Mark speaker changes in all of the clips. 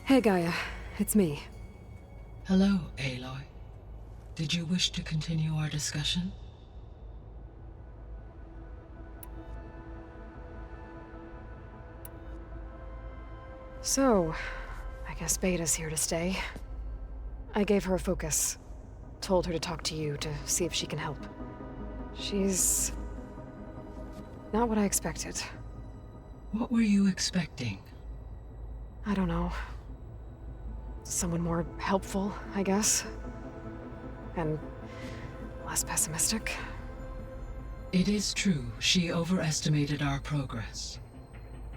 Speaker 1: Hey Gaia, it's me.
Speaker 2: Hello, Eloi. Did you wish to continue our discussion?
Speaker 1: So, I guess Beta's here to stay. I gave her a focus. Told her to talk to you to see if she can help. She's not what I expected.
Speaker 2: What were you expecting?
Speaker 1: I don't know. Someone more helpful, I guess. And less pessimistic.
Speaker 2: It is true she overestimated our progress.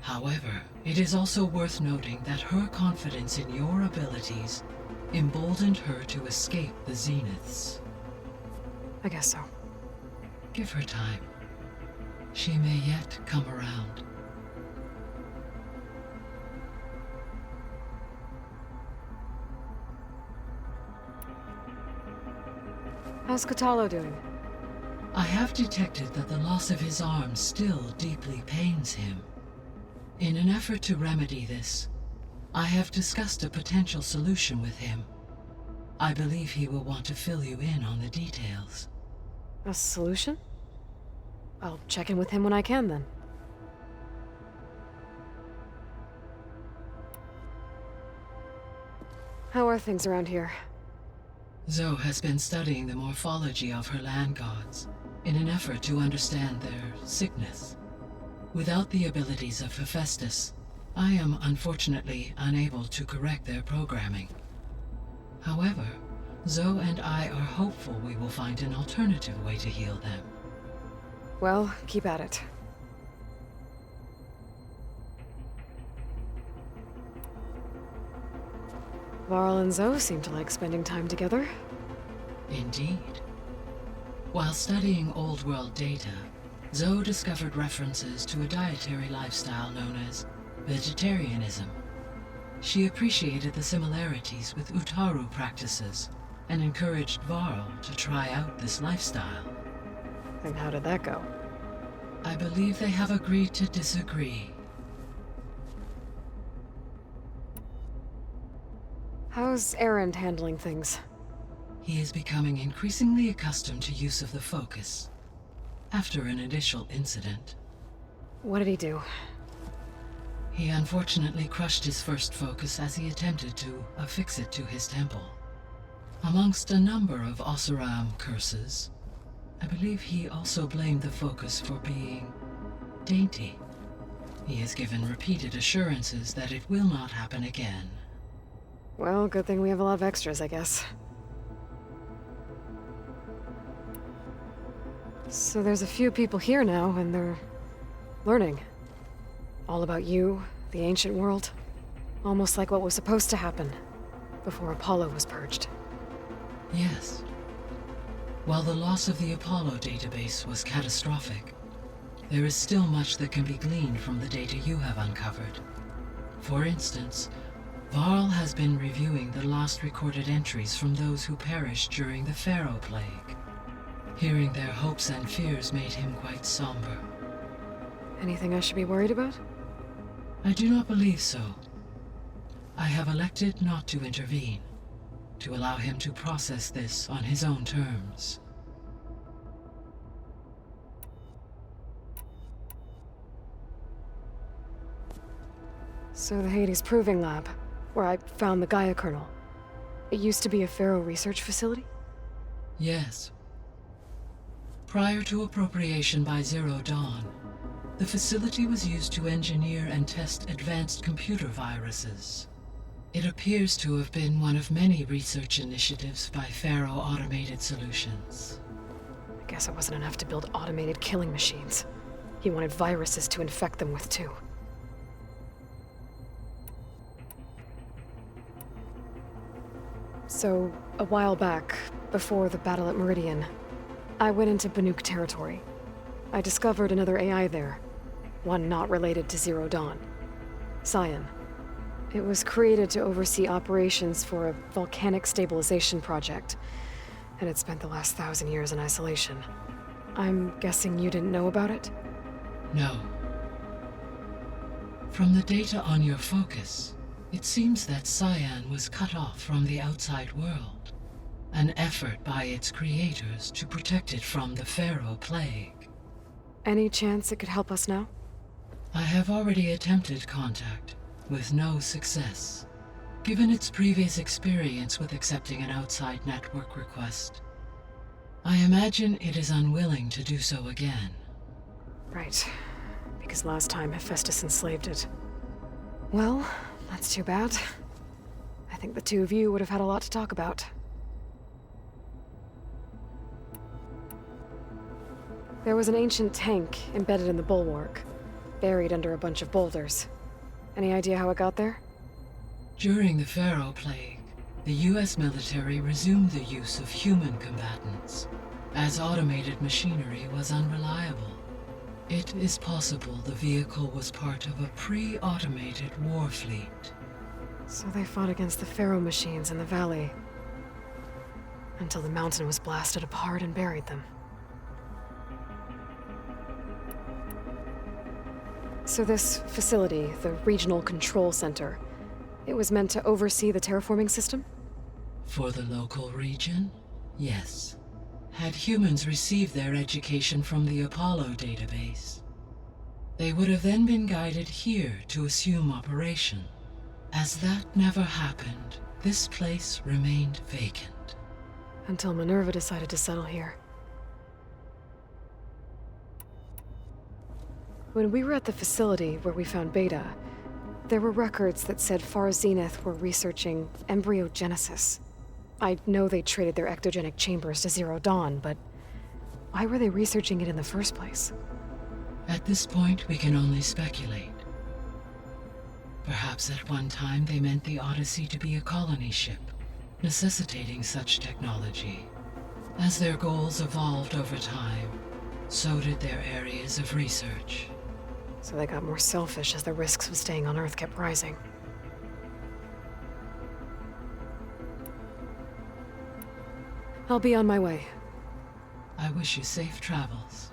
Speaker 2: However, it is also worth noting that her confidence in your abilities emboldened her to escape the zeniths.
Speaker 1: I guess so.
Speaker 2: Give her time. She may yet come around.
Speaker 1: How's Katalo doing?
Speaker 2: I have detected that the loss of his arm still deeply pains him. In an effort to remedy this, I have discussed a potential solution with him. I believe he will want to fill you in on the details.
Speaker 1: A solution? I'll check in with him when I can, then. How are things around here?
Speaker 2: Zoe has been studying the morphology of her land gods in an effort to understand their sickness. Without the abilities of Hephaestus, I am unfortunately unable to correct their programming. However, Zoe and I are hopeful we will find an alternative way to heal them.
Speaker 1: Well, keep at it. Varl and Zoe seem to like spending time together.
Speaker 2: Indeed. While studying Old World data, Zoe discovered references to a dietary lifestyle known as vegetarianism. She appreciated the similarities with Utaru practices and encouraged Varl to try out this lifestyle.
Speaker 1: And how did that go?
Speaker 2: I believe they have agreed to disagree.
Speaker 1: How's Erend handling things?
Speaker 2: He is becoming increasingly accustomed to use of the focus, after an initial incident.
Speaker 1: What did he do?
Speaker 2: He unfortunately crushed his first focus as he attempted to affix it to his temple. Amongst a number of Oseram curses, I believe he also blamed the focus for being dainty. He has given repeated assurances that it will not happen again.
Speaker 1: Well, good thing we have a lot of extras, I guess. So there's a few people here now, and they're learning. All about you, the ancient world. Almost like what was supposed to happen before Apollo was purged.
Speaker 2: Yes. While the loss of the Apollo database was catastrophic, there is still much that can be gleaned from the data you have uncovered. For instance, Varl has been reviewing the last recorded entries from those who perished during the Pharaoh Plague. Hearing their hopes and fears made him quite somber.
Speaker 1: Anything I should be worried about?
Speaker 2: I do not believe so. I have elected not to intervene, to allow him to process this on his own terms.
Speaker 1: So the Hades Proving Lab, where I found the Gaia kernel. It used to be a Pharaoh research facility?
Speaker 2: Yes. Prior to appropriation by Zero Dawn, the facility was used to engineer and test advanced computer viruses. It appears to have been one of many research initiatives by Pharaoh Automated Solutions.
Speaker 1: I guess it wasn't enough to build automated killing machines. He wanted viruses to infect them with, too. So, a while back, before the battle at Meridian, I went into Banuk territory. I discovered another AI there, one not related to Zero Dawn. Cyan. It was created to oversee operations for a volcanic stabilization project, and it spent the last 1,000 years in isolation. I'm guessing you didn't know about it?
Speaker 2: No. From the data on your focus, It seems that Cyan was cut off from the outside world, an effort by its creators to protect it from the Pharaoh plague.
Speaker 1: Any chance it could help us now?
Speaker 2: I have already attempted contact, with no success. Given its previous experience with accepting an outside network request, I imagine it is unwilling to do so again.
Speaker 1: Right. Because last time Hephaestus enslaved it. Well, that's too bad. I think the two of you would have had a lot to talk about. There was an ancient tank embedded in the bulwark, buried under a bunch of boulders. Any idea how it got there?
Speaker 2: During the Pharaoh plague, the US military resumed the use of human combatants, as automated machinery was unreliable. It is possible the vehicle was part of a pre-automated war fleet.
Speaker 1: So they fought against the Pharaoh machines in the valley, until the mountain was blasted apart and buried them. So this facility, the Regional Control Center, it was meant to oversee the terraforming system?
Speaker 2: For the local region, yes. Had humans received their education from the Apollo database, they would have then been guided here to assume operation. As that never happened, this place remained vacant.
Speaker 1: Until Minerva decided to settle here. When we were at the facility where we found Beta, there were records that said Far Zenith were researching embryogenesis. I know they traded their ectogenic chambers to Zero Dawn, but why were they researching it in the first place?
Speaker 2: At this point, we can only speculate. Perhaps at one time they meant the Odyssey to be a colony ship, necessitating such technology. As their goals evolved over time, so did their areas of research.
Speaker 1: So they got more selfish as the risks of staying on Earth kept rising. I'll be on my way.
Speaker 2: I wish you safe travels.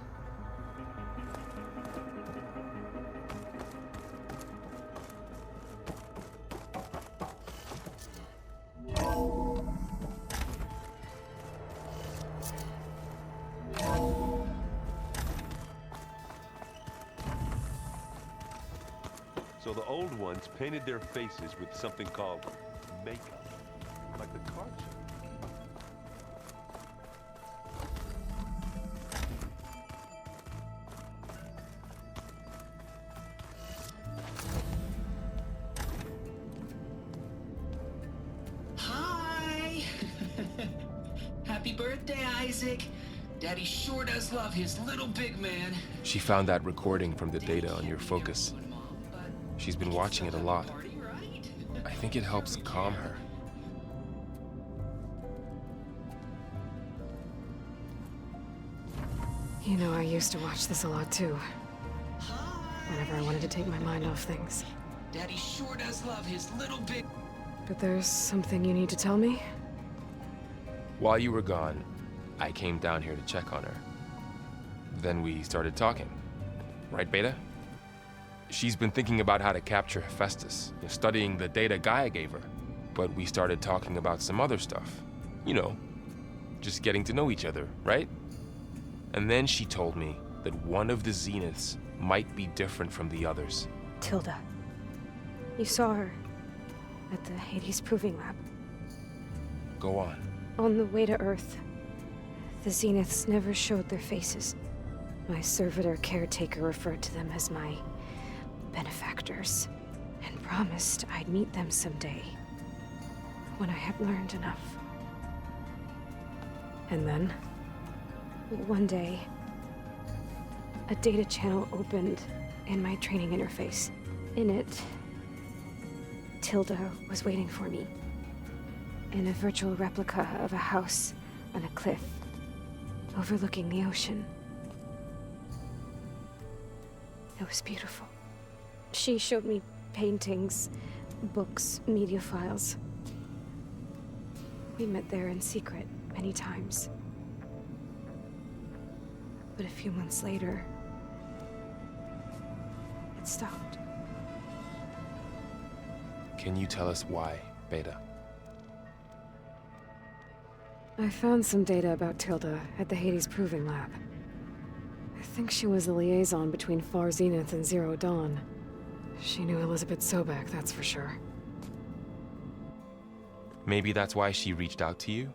Speaker 3: So the old ones painted their faces with something called makeup, like the card show.
Speaker 4: Hi! Happy birthday, Isaac. Daddy sure does love his little big man.
Speaker 5: She found that recording from the data on your focus. She's been watching it a lot. I think it helps calm her.
Speaker 1: You know, I used to watch this a lot too. Whenever I wanted to take my mind off things.
Speaker 4: Daddy sure does love his little big...
Speaker 1: But there's something you need to tell me?
Speaker 5: While you were gone, I came down here to check on her. Then we started talking. Right, Beta? She's been thinking about how to capture Hephaestus, studying the data Gaia gave her. But we started talking about some other stuff. You know, just getting to know each other, right? And then she told me that one of the Zeniths might be different from the others.
Speaker 6: Tilda. You saw her at the Hades Proving Lab.
Speaker 5: Go on.
Speaker 6: On the way to Earth, the Zeniths never showed their faces. My servitor caretaker referred to them as my benefactors, and promised I'd meet them someday, when I had learned enough. And then, one day, a data channel opened in my training interface. In it, Tilda was waiting for me, in a virtual replica of a house on a cliff, overlooking the ocean. It was beautiful. She showed me paintings, books, media files. We met there in secret many times. But a few months later, it stopped.
Speaker 5: Can you tell us why, Beta?
Speaker 1: I found some data about Tilda at the Hades Proving Lab. I think she was a liaison between Far Zenith and Zero Dawn. She knew Elizabeth Sobek, that's for sure.
Speaker 5: Maybe that's why she reached out to you?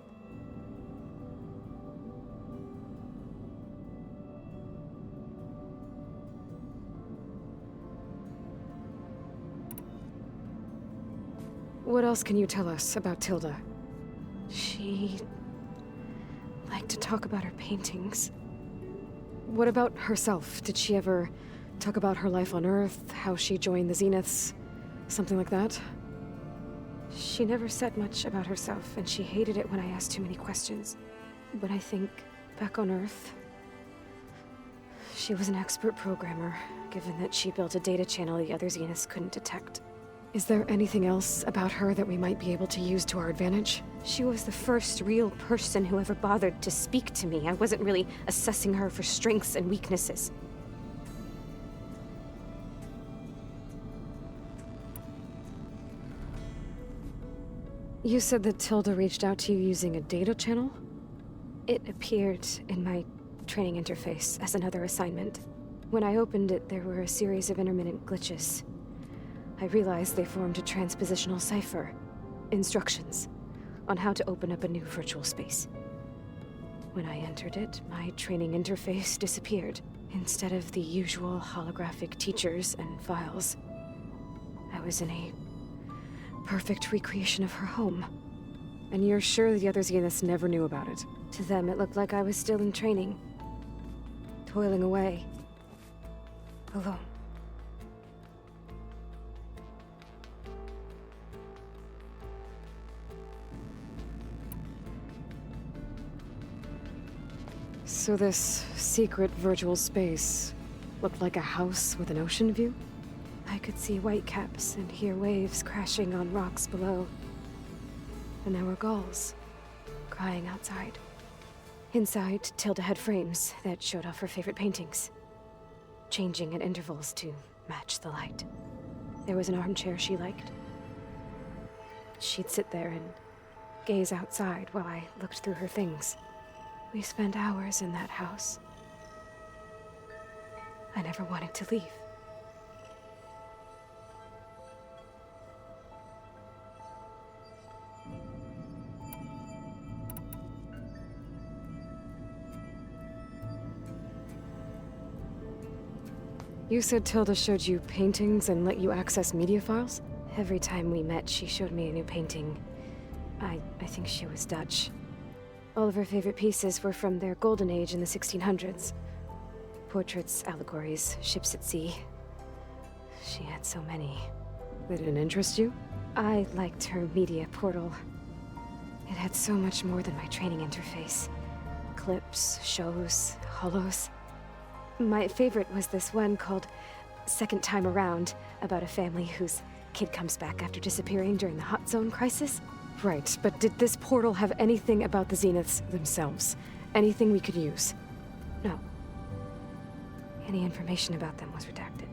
Speaker 1: What else can you tell us about Tilda?
Speaker 6: She liked to talk about her paintings.
Speaker 1: What about herself? Did she ever talk about her life on Earth, how she joined the Zeniths, something like that?
Speaker 6: She never said much about herself, and she hated it when I asked too many questions. But I think, back on Earth, she was an expert programmer, given that she built a data channel the other Zeniths couldn't detect.
Speaker 1: Is there anything else about her that we might be able to use to our advantage?
Speaker 6: She was the first real person who ever bothered to speak to me. I wasn't really assessing her for strengths and weaknesses.
Speaker 1: You said that Tilda reached out to you using a data channel?
Speaker 6: It appeared in my training interface as another assignment. When I opened it, there were a series of intermittent glitches. I realized they formed a transpositional cipher. Instructions on how to open up a new virtual space. When I entered it, my training interface disappeared. Instead of the usual holographic teachers and files, I was in a perfect recreation of her home.
Speaker 1: And you're sure the other Zeniths never knew about it?
Speaker 6: To them, it looked like I was still in training, toiling away, alone.
Speaker 1: So this secret virtual space looked like a house with an ocean view?
Speaker 6: I could see whitecaps and hear waves crashing on rocks below. And there were gulls crying outside. Inside, Tilda had frames that showed off her favorite paintings, changing at intervals to match the light. There was an armchair she liked. She'd sit there and gaze outside while I looked through her things. We spent hours in that house. I never wanted to leave.
Speaker 1: You said Tilda showed you paintings and let you access media files?
Speaker 6: Every time we met, she showed me a new painting. I think she was Dutch. All of her favorite pieces were from their golden age in the 1600s. Portraits, allegories, ships at sea. She had so many.
Speaker 1: They didn't interest you?
Speaker 6: I liked her media portal. It had so much more than my training interface. Clips, shows, holos. My favorite was this one called Second Time Around, about a family whose kid comes back after disappearing during the Hot Zone crisis.
Speaker 1: Right, but did this portal have anything about the Zeniths themselves? Anything we could use?
Speaker 6: No. Any information about them was redacted.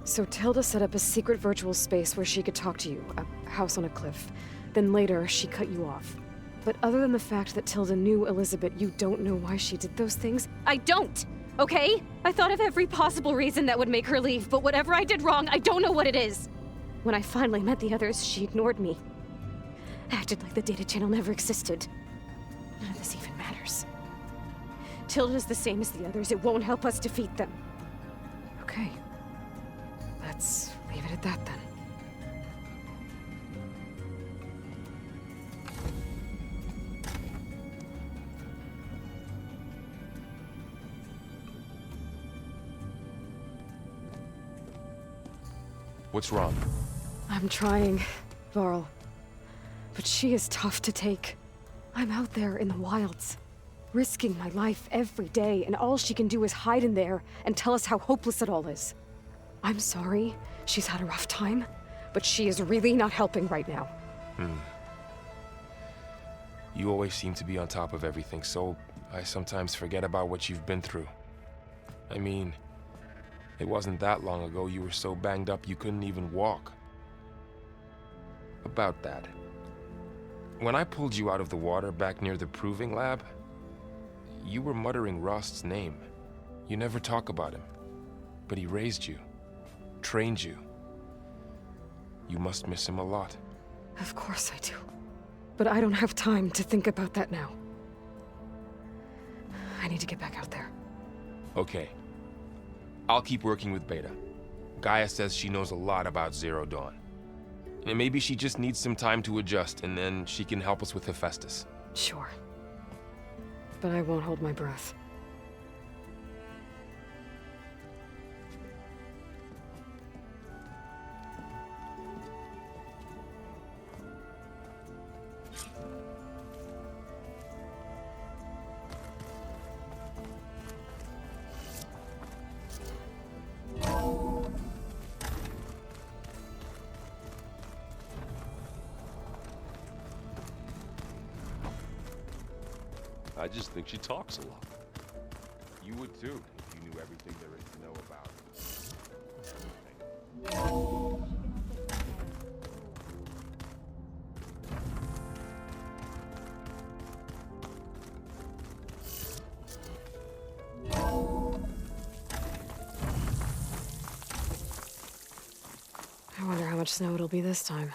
Speaker 1: So Tilda set up a secret virtual space where she could talk to you, a house on a cliff. Then later, she cut you off. But other than the fact that Tilda knew Elizabeth, you don't know why she did those things?
Speaker 6: I don't! Okay? I thought of every possible reason that would make her leave, but whatever I did wrong, I don't know what it is. When I finally met the others, she ignored me. Acted like the data channel never existed. None of this even matters. Tilda's the same as the others. It won't help us defeat them.
Speaker 1: Okay. Let's leave it at that then.
Speaker 5: What's wrong?
Speaker 1: I'm trying, Varl. But she is tough to take. I'm out there in the wilds, risking my life every day, and all she can do is hide in there and tell us how hopeless it all is. I'm sorry she's had a rough time, but she is really not helping right now.
Speaker 5: You always seem to be on top of everything, so I sometimes forget about what you've been through. I mean, it wasn't that long ago you were so banged up you couldn't even walk. About that. When I pulled you out of the water back near the proving lab, you were muttering Rost's name. You never talk about him. But he raised you, trained you. You must miss him a lot.
Speaker 1: Of course I do. But I don't have time to think about that now. I need to get back out there.
Speaker 5: Okay. I'll keep working with Beta. Gaia says she knows a lot about Zero Dawn. And maybe she just needs some time to adjust, and then she can help us with Hephaestus.
Speaker 1: Sure. But I won't hold my breath.
Speaker 3: I just think she talks a lot. You would too, if you knew everything there is to know about
Speaker 1: I wonder how much snow it'll be this time.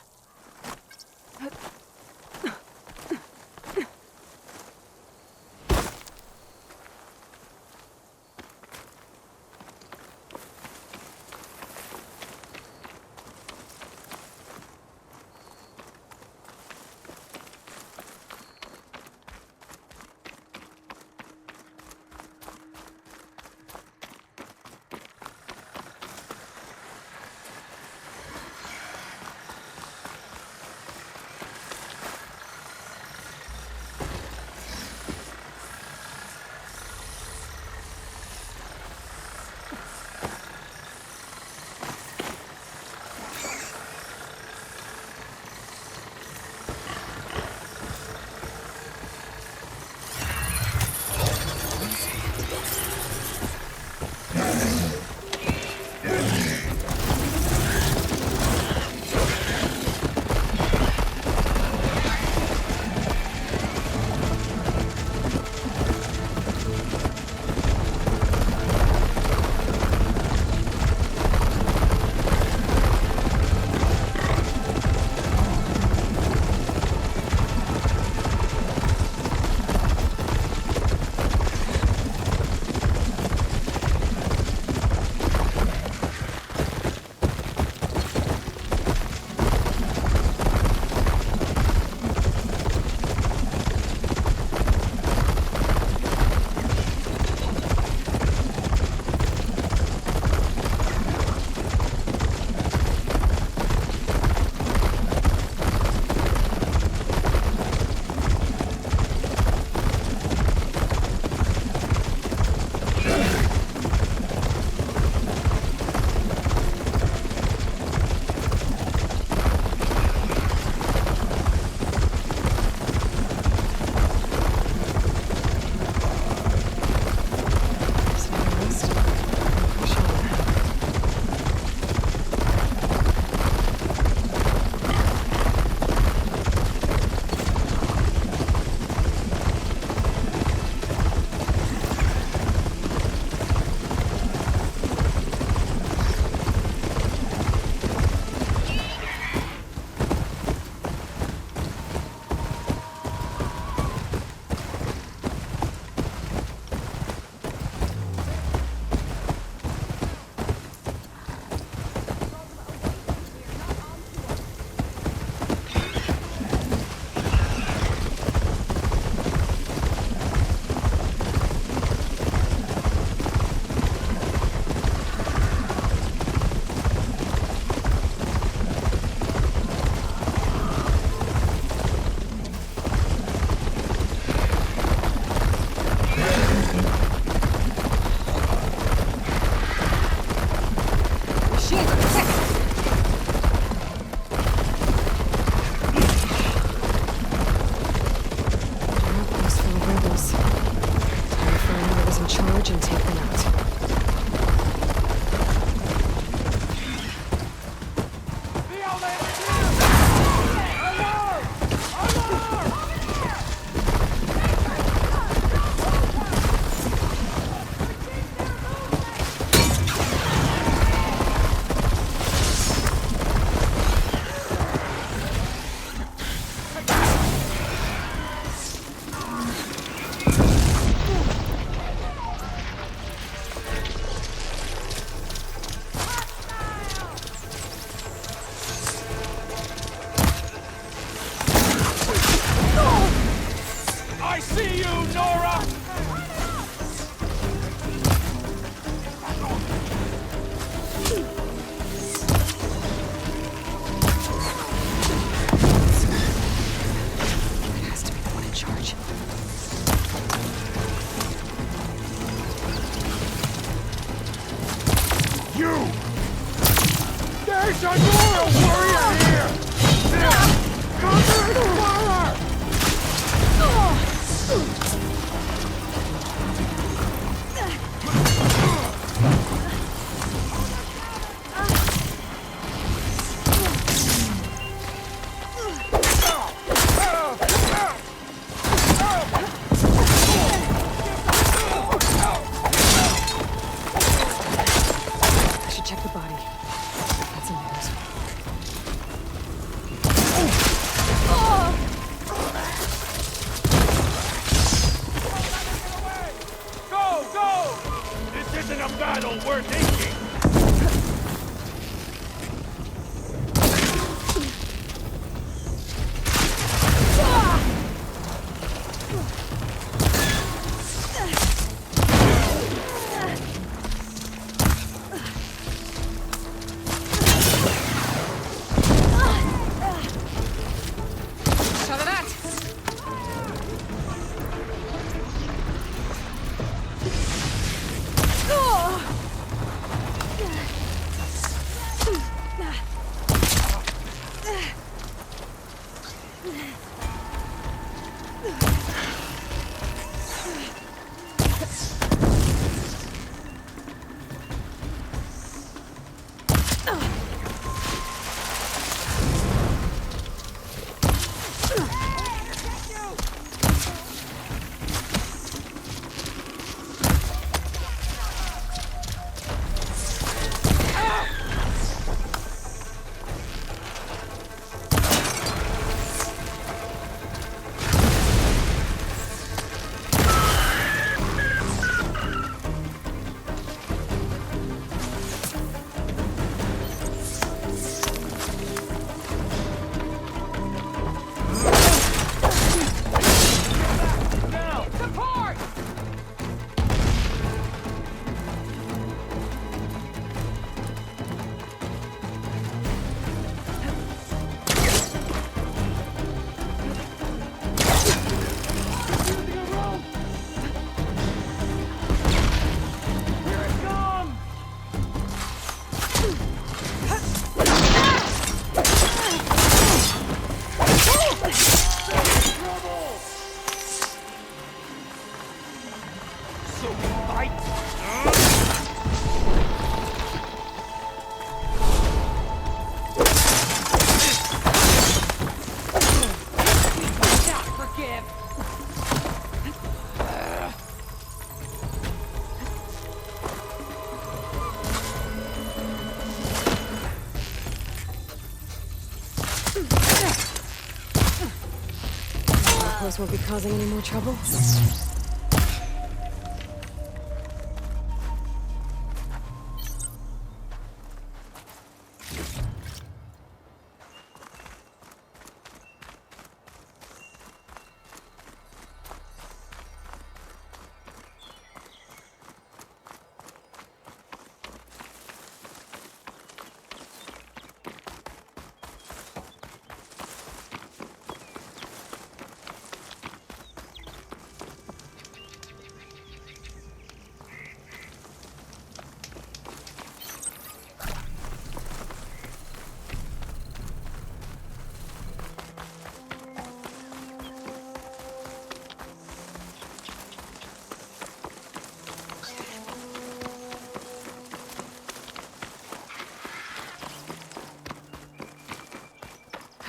Speaker 1: Suppose won't be causing any more trouble?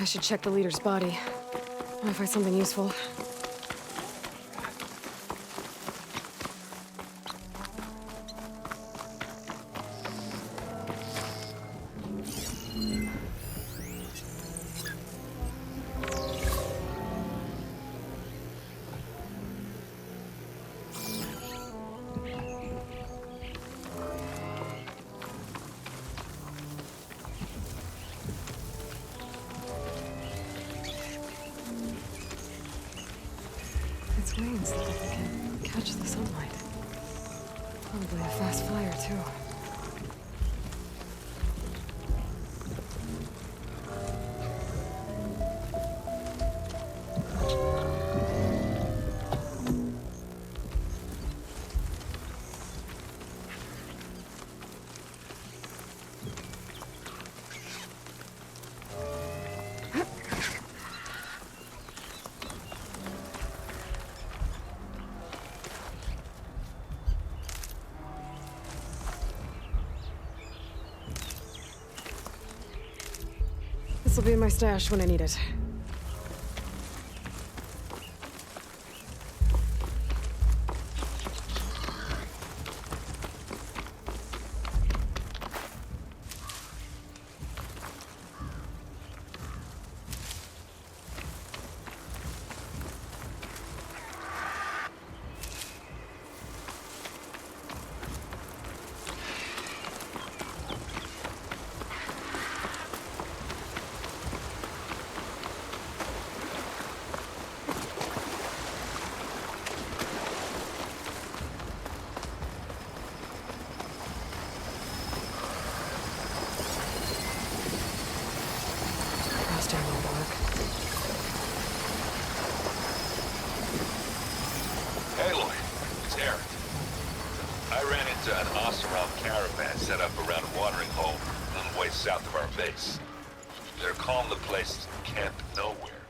Speaker 1: I should check the leader's body. Might find something useful. Its wings look like they can catch the sunlight. Probably a fast flyer, too. This'll be in my stash when I need it.
Speaker 7: Eloi, it's Aaron. I ran into an Oseram caravan set up around a watering hole a little way south of our base. They're calling the place Camp Nowhere.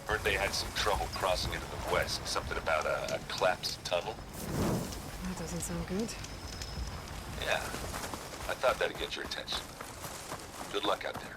Speaker 7: Heard they had some trouble crossing into the west. Something about a collapsed tunnel.
Speaker 1: That doesn't sound good.
Speaker 7: Yeah, I thought that'd get your attention. Good luck out there.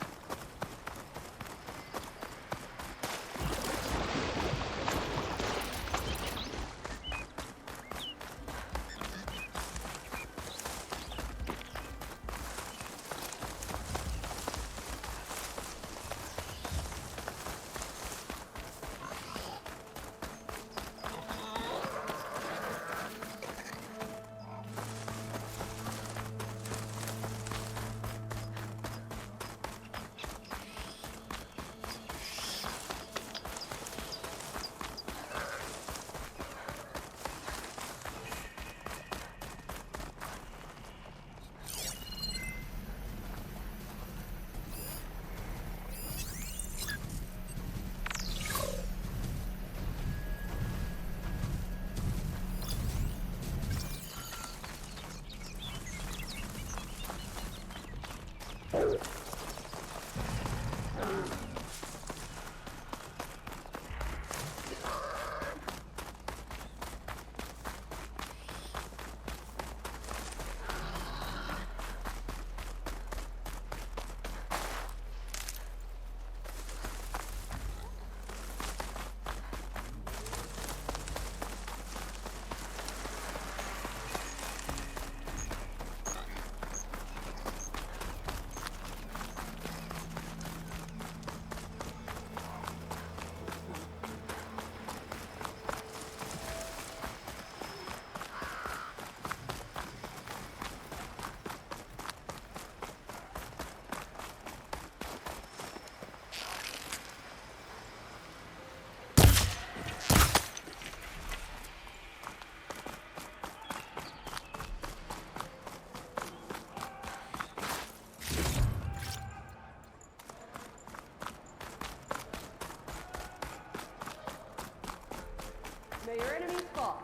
Speaker 8: May your enemies fall.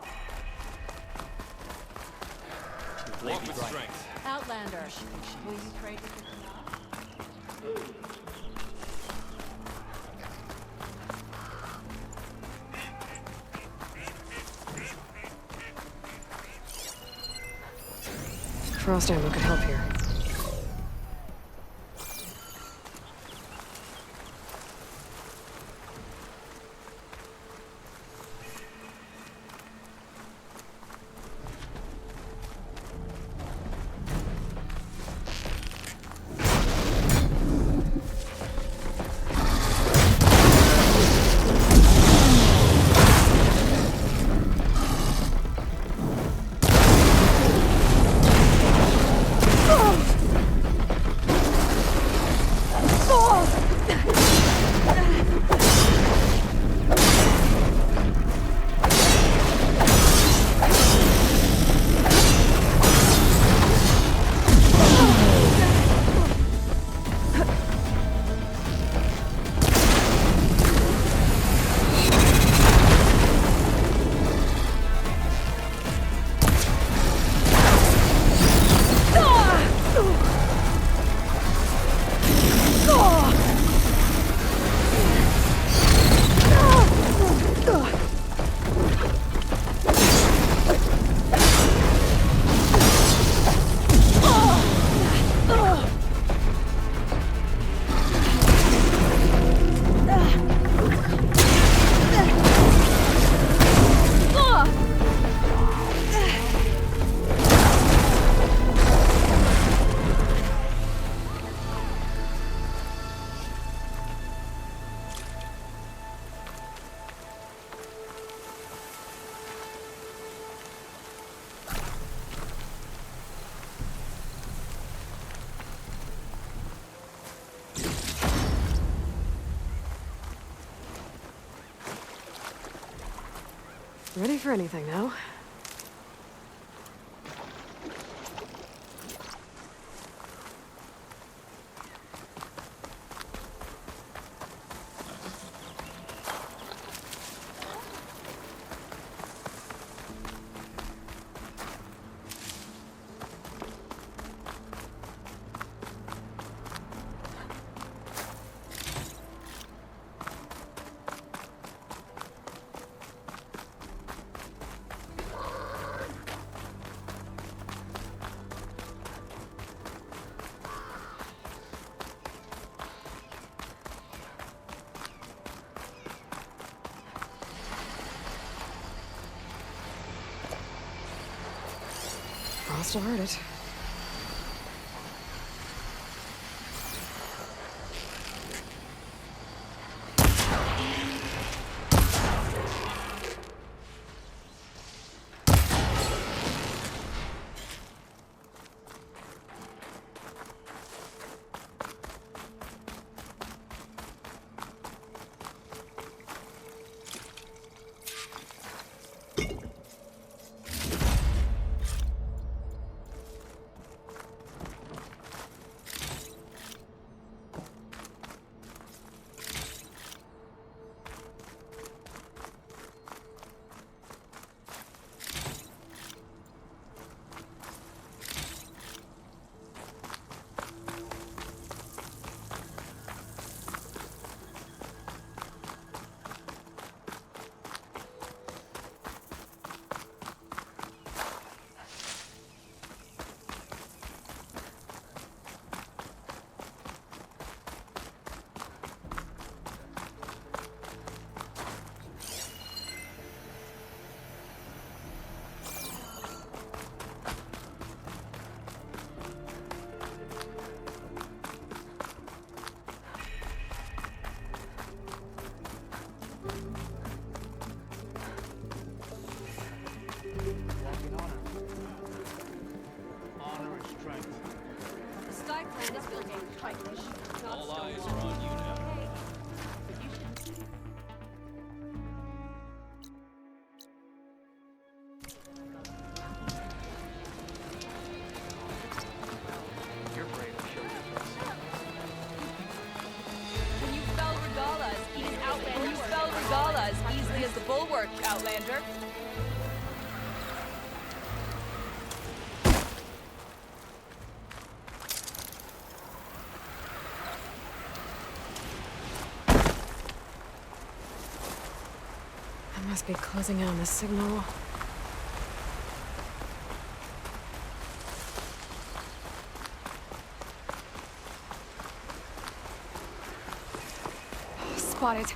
Speaker 7: Walk with strength.
Speaker 8: Outlander, will you trade with the Tanakh?
Speaker 1: Frost ammo could help here. Ready for anything now. Frost will hurt it.
Speaker 8: the bulwark, Outlander.
Speaker 1: I must be closing in on the signal. Spotted.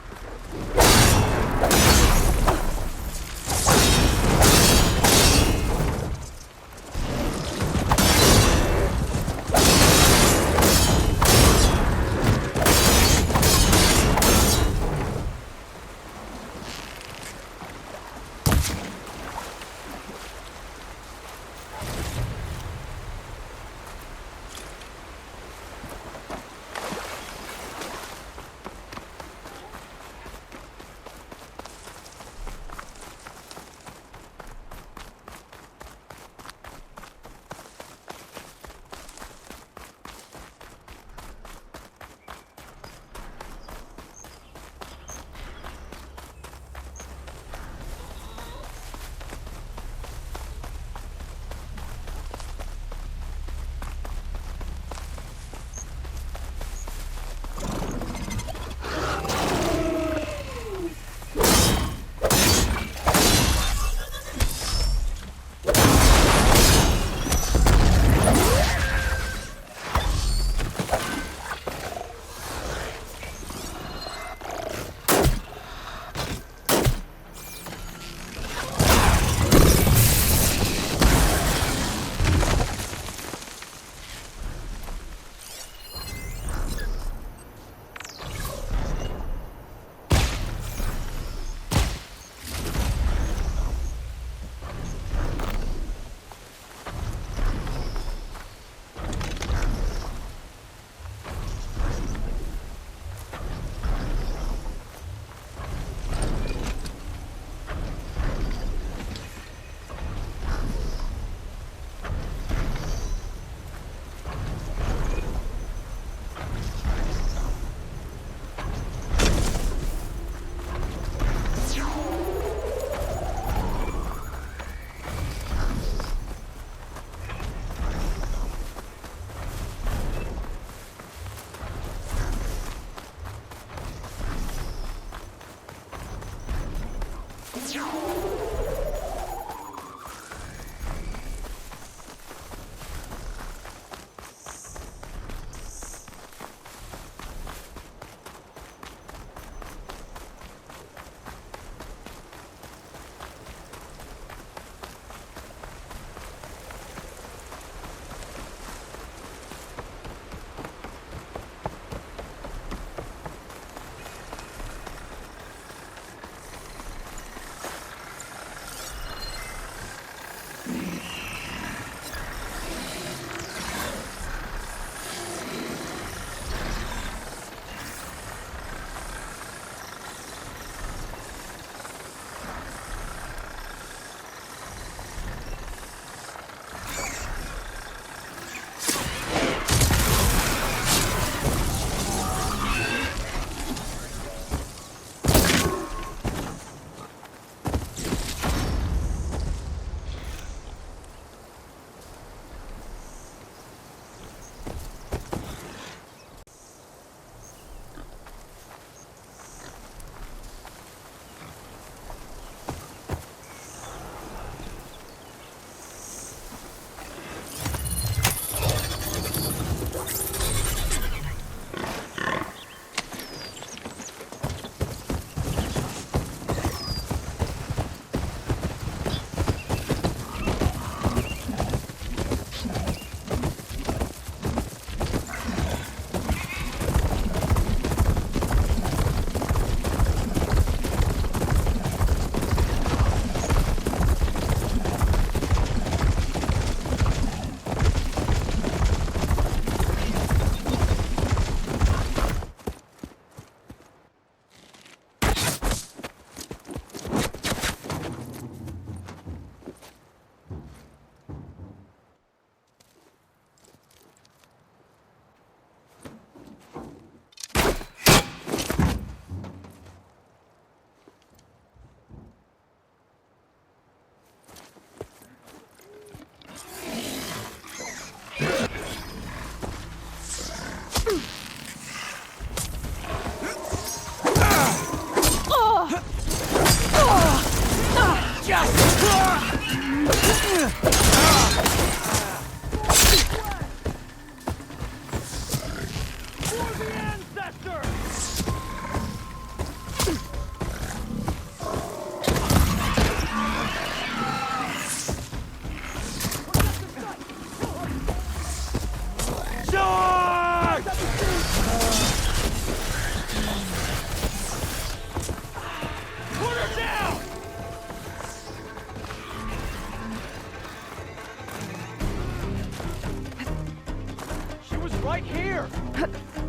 Speaker 9: Right here!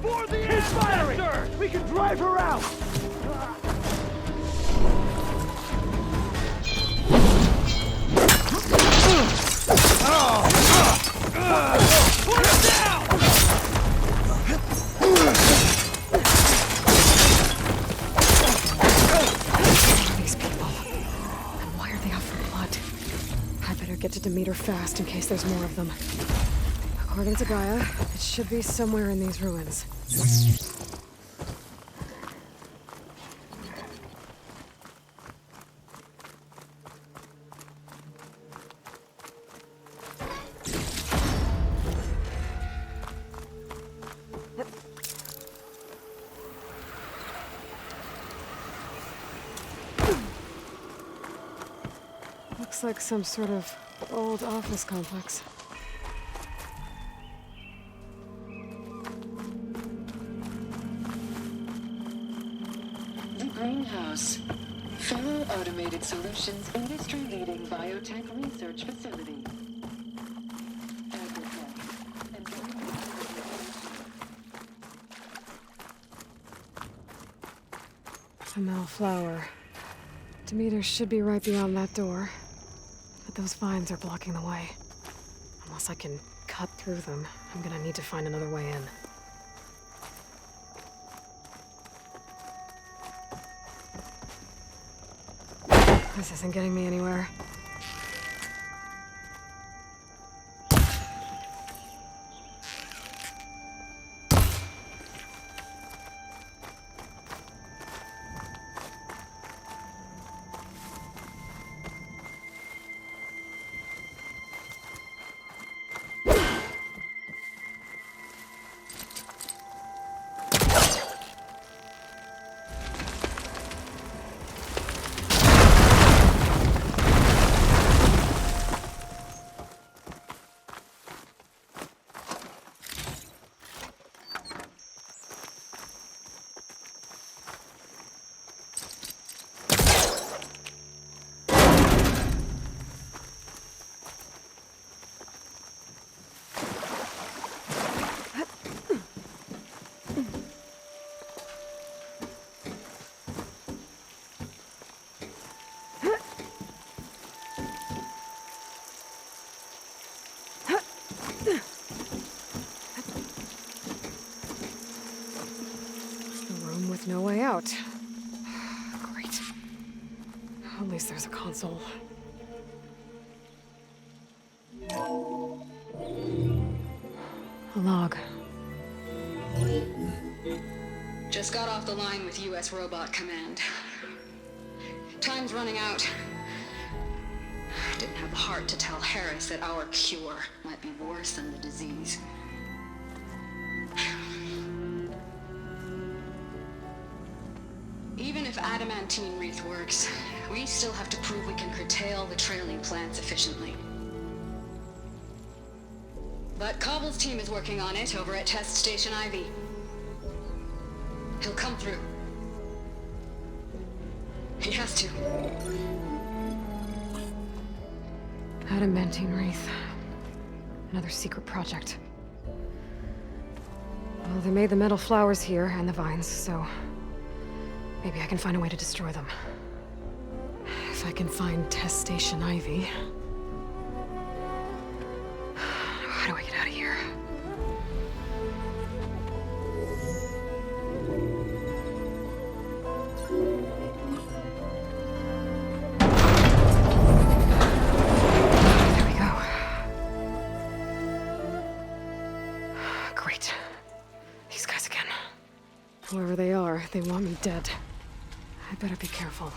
Speaker 9: For the ancestor! We can drive her out! Put her down!
Speaker 1: These people. And why are they out for blood? I better get to Demeter fast in case there's more of them. According to Gaia, it should be somewhere in these ruins. Looks like some sort of old office complex.
Speaker 10: Greenhouse. Fellow Automated Solutions industry-leading biotech research facility.
Speaker 1: A Flower. Demeter should be right beyond that door. But those vines are blocking the way. Unless I can cut through them, I'm gonna need to find another way in. This isn't getting me anywhere. No way out. Great. At least there's a console. A log.
Speaker 11: Just got off the line with U.S. Robot Command. Time's running out. Didn't have the heart to tell Harris that our cure might be worse than the disease. Even if adamantine wreath works, we still have to prove we can curtail the trailing plants efficiently. But Cobble's team is working on it over at Test Station Ivy. He'll come through. He has to.
Speaker 1: Adamantine wreath. Another secret project. Well, they made the metal flowers here and the vines, so maybe I can find a way to destroy them. If I can find Test Station Ivy. How do I get out of here? There we go. Great. These guys again. Whoever they are, they want me dead. I better be careful.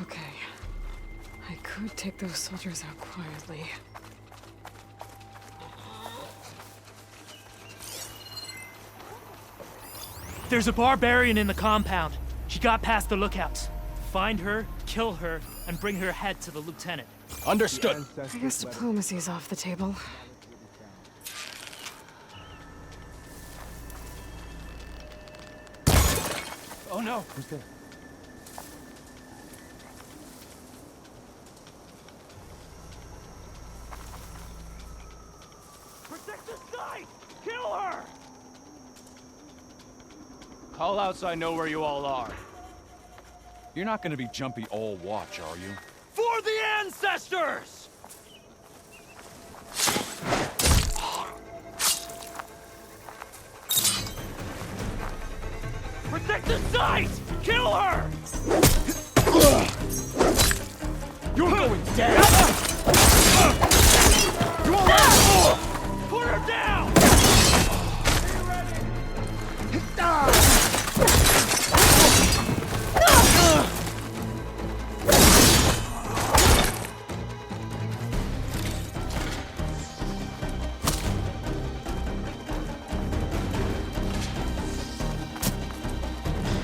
Speaker 1: Okay. I could take those soldiers out quietly.
Speaker 9: There's a barbarian in the compound. She got past the lookouts. Find her, kill her, and bring her head to the lieutenant.
Speaker 12: Understood.
Speaker 1: I guess diplomacy's off the table.
Speaker 9: Oh no! Who's there? Protect the site! Kill her!
Speaker 12: Call out so I know where you all are. You're not gonna be jumpy all watch, are you?
Speaker 9: For the ancestors! Protect the site! Kill her!
Speaker 12: You're going down!
Speaker 9: You all right? Put her down!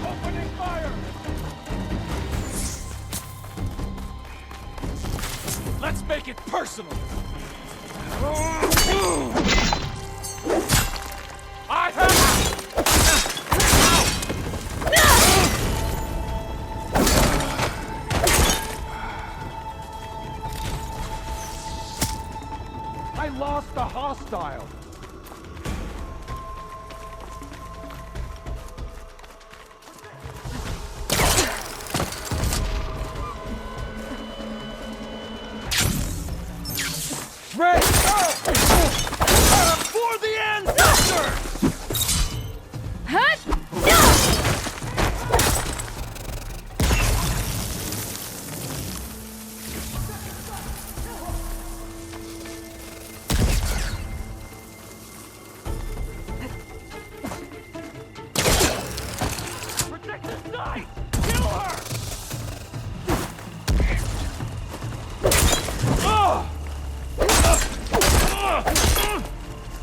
Speaker 12: Opening fire! Let's make it personal! I have...
Speaker 9: I lost the hostile! Ray! For the ancestors! Protect the site! Kill her!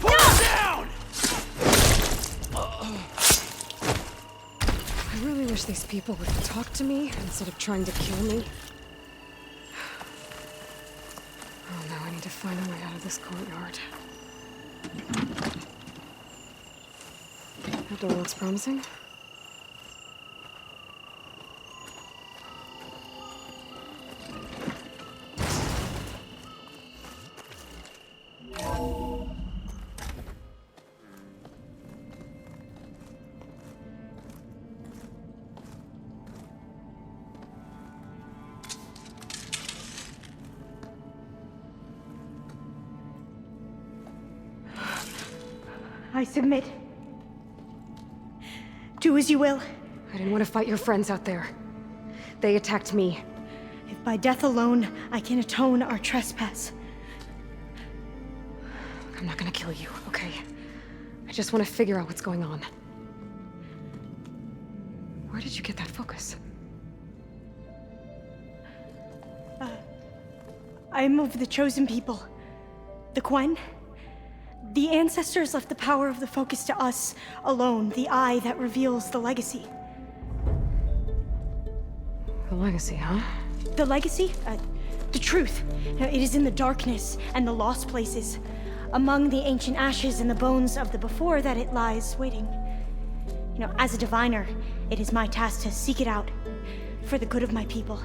Speaker 9: Put her down!
Speaker 1: I really wish these people would talk to me instead of trying to kill me. Oh, now I need to find a way out of this courtyard. That door looks promising.
Speaker 6: I submit. Do as you will.
Speaker 1: I didn't want to fight your friends out there. They attacked me.
Speaker 6: If by death alone I can atone our trespass.
Speaker 1: I'm not gonna kill you, okay? I just want to figure out what's going on. Where did you get that focus?
Speaker 6: I'm of the chosen people. The Quen. The ancestors left the power of the focus to us alone, the eye that reveals the legacy.
Speaker 1: The legacy, huh?
Speaker 6: The legacy? The truth. It is in the darkness and the lost places, among the ancient ashes and the bones of the before that it lies waiting. As a diviner, it is my task to seek it out for the good of my people.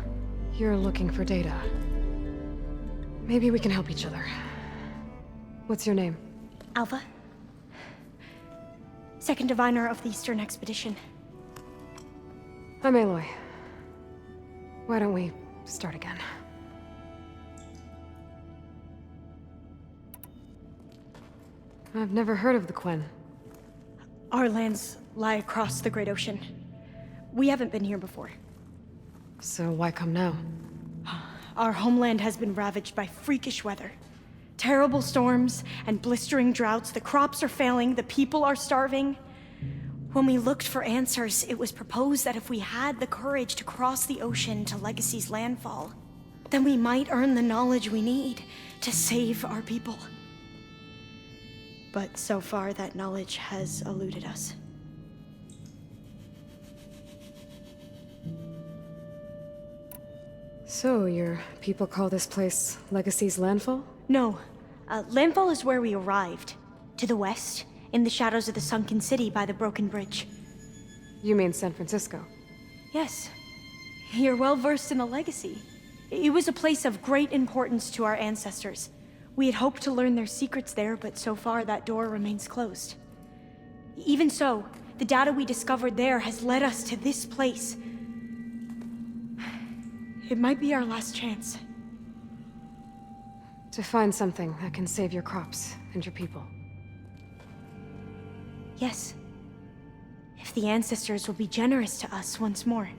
Speaker 1: You're looking for data. Maybe we can help each other. What's your name?
Speaker 6: Alva. Second diviner of the Eastern Expedition.
Speaker 1: I'm Eloi. Why don't we start again? I've never heard of the Quen.
Speaker 6: Our lands lie across the Great Ocean. We haven't been here before.
Speaker 1: So why come now?
Speaker 6: Our homeland has been ravaged by freakish weather. Terrible storms and blistering droughts. The crops are failing, the people are starving.
Speaker 13: When we looked for answers, it was proposed that if we had the courage to cross the ocean to Legacy's landfall, then we might earn the knowledge we need to save our people. But so far, that knowledge has eluded us.
Speaker 1: So, your people call this place Legacy's landfall?
Speaker 13: No. Landfall is where we arrived. To the west, in the shadows of the sunken city by the broken bridge.
Speaker 1: You mean San Francisco?
Speaker 13: Yes. You're well versed in the Legacy. It was a place of great importance to our ancestors. We had hoped to learn their secrets there, but so far that door remains closed. Even so, the data we discovered there has led us to this place. It might be our last chance.
Speaker 1: To find something that can save your crops and your people.
Speaker 13: Yes. If the ancestors will be generous to us once more.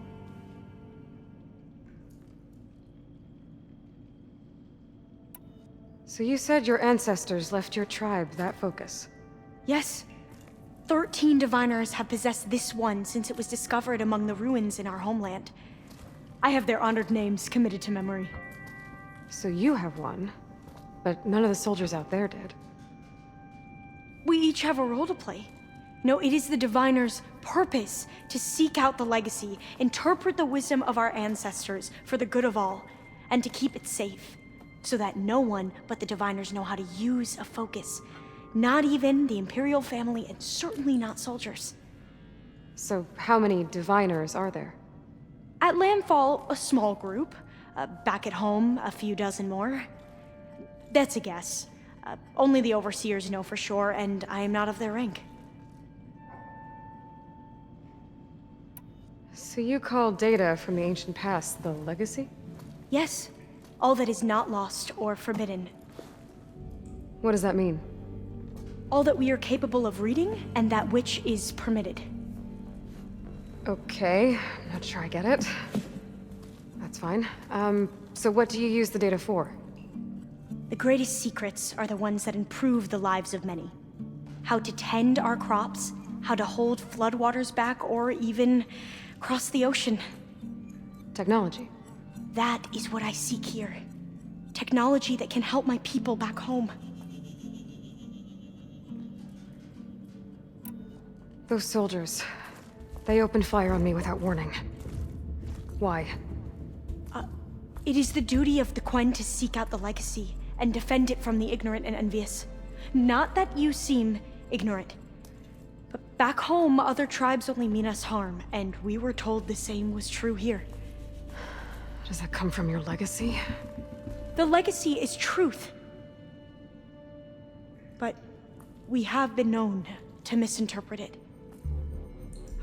Speaker 1: So you said your ancestors left your tribe that focus?
Speaker 13: Yes. 13 diviners have possessed this one since it was discovered among the ruins in our homeland. I have their honored names committed to memory.
Speaker 1: So you have one, but none of the soldiers out there did.
Speaker 13: We each have a role to play. No, it is the diviner's purpose to seek out the Legacy, interpret the wisdom of our ancestors for the good of all, and to keep it safe, so that no one but the diviners know how to use a focus. Not even the Imperial family, and certainly not soldiers.
Speaker 1: So how many diviners are there?
Speaker 13: At landfall, a small group. Back at home, a few dozen more. That's a guess. Only the overseers know for sure, and I am not of their rank.
Speaker 1: So you call data from the ancient past the Legacy?
Speaker 13: Yes. All that is not lost or forbidden.
Speaker 1: What does that mean?
Speaker 13: All that we are capable of reading, and that which is permitted.
Speaker 1: Okay, I'm not sure I get it. That's fine. So what do you use the data for?
Speaker 13: The greatest secrets are the ones that improve the lives of many. How to tend our crops, how to hold floodwaters back, or even cross the ocean.
Speaker 1: Technology.
Speaker 13: That is what I seek here. Technology that can help my people back home.
Speaker 1: Those soldiers, they opened fire on me without warning. Why?
Speaker 13: It is the duty of the Quen to seek out the Legacy and defend it from the ignorant and envious. Not that you seem ignorant. But back home, other tribes only mean us harm, and we were told the same was true here.
Speaker 1: Does that come from your legacy?
Speaker 13: The Legacy is truth. But we have been known to misinterpret it.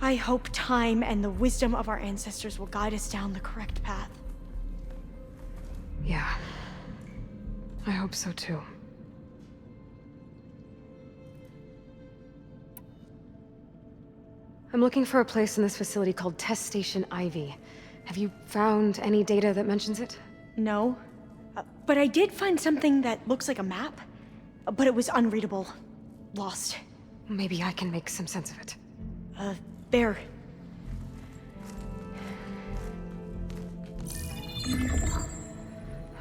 Speaker 13: I hope time and the wisdom of our ancestors will guide us down the correct path.
Speaker 1: Yeah. I hope so too. I'm looking for a place in this facility called Test Station Ivy. Have you found any data that mentions it?
Speaker 13: No. But I did find something that looks like a map. But it was unreadable. Lost.
Speaker 1: Maybe I can make some sense of it.
Speaker 13: There.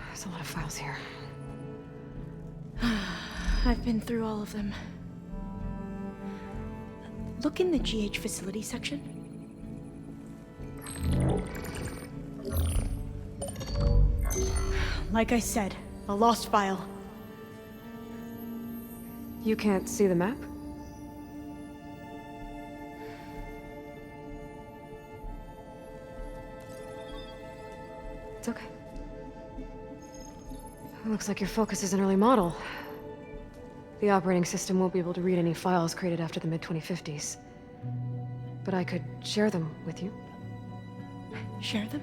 Speaker 1: There's a lot of files here.
Speaker 13: I've been through all of them. Look in the GH facility section. Like I said, a lost file.
Speaker 1: You can't see the map? It's okay. It looks like your focus is an early model. The operating system won't be able to read any files created after the mid-2050s. But I could share them with you.
Speaker 13: Share them?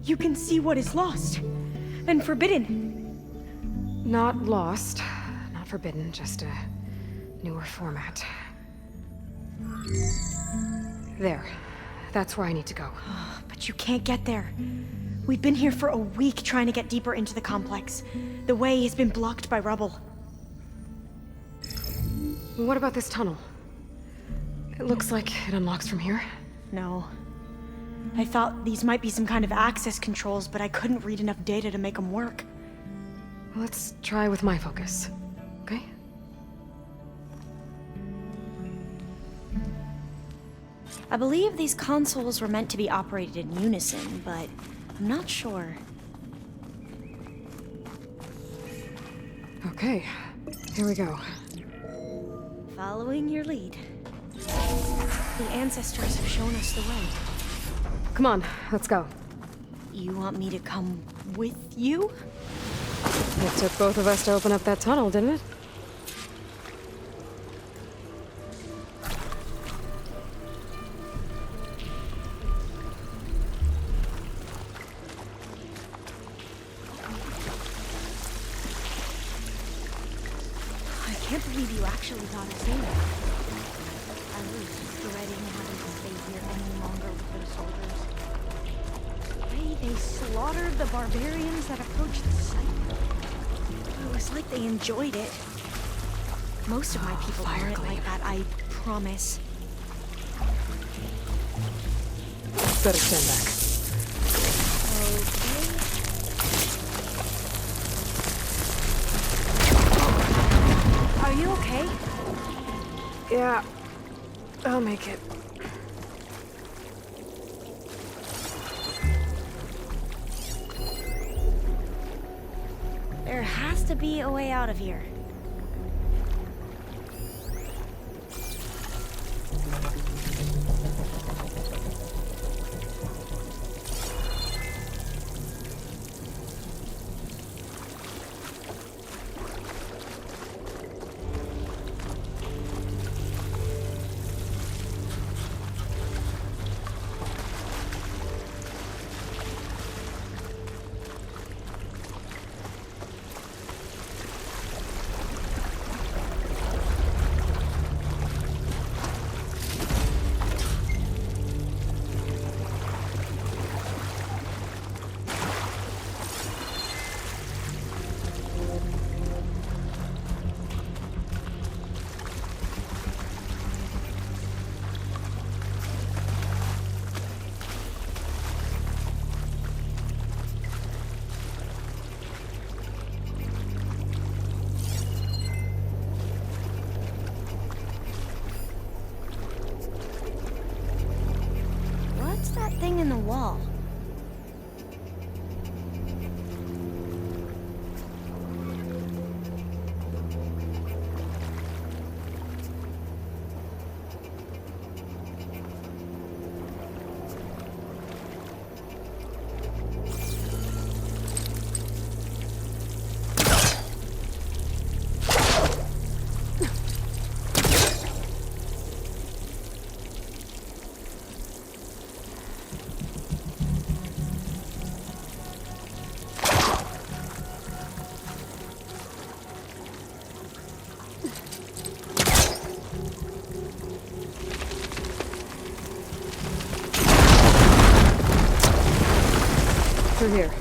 Speaker 13: You can see what is lost and forbidden.
Speaker 1: Not lost, not forbidden, just a newer format. There. That's where I need to go.
Speaker 13: But you can't get there. We've been here for a week trying to get deeper into the complex. The way has been blocked by rubble.
Speaker 1: What about this tunnel? It looks like it unlocks from here.
Speaker 13: No. I thought these might be some kind of access controls, but I couldn't read enough data to make them work.
Speaker 1: Let's try with my focus, okay?
Speaker 13: I believe these consoles were meant to be operated in unison, but I'm not sure.
Speaker 1: Okay, here we go.
Speaker 13: Following your lead. The ancestors have shown us the way.
Speaker 1: Come on, let's go.
Speaker 13: You want me to come with you?
Speaker 1: It took both of us to open up that tunnel, didn't it?
Speaker 13: I can't believe you actually got us in. I was dreading having to stay here any longer with those soldiers. The way they slaughtered the barbarians that approached the site. It was like they enjoyed it. Most of my people aren't like that, I promise.
Speaker 1: Better stand back.
Speaker 13: Okay. Are you okay?
Speaker 1: Yeah, I'll make it.
Speaker 13: There has to be a way out of here. What's that thing in the wall?
Speaker 1: Through here.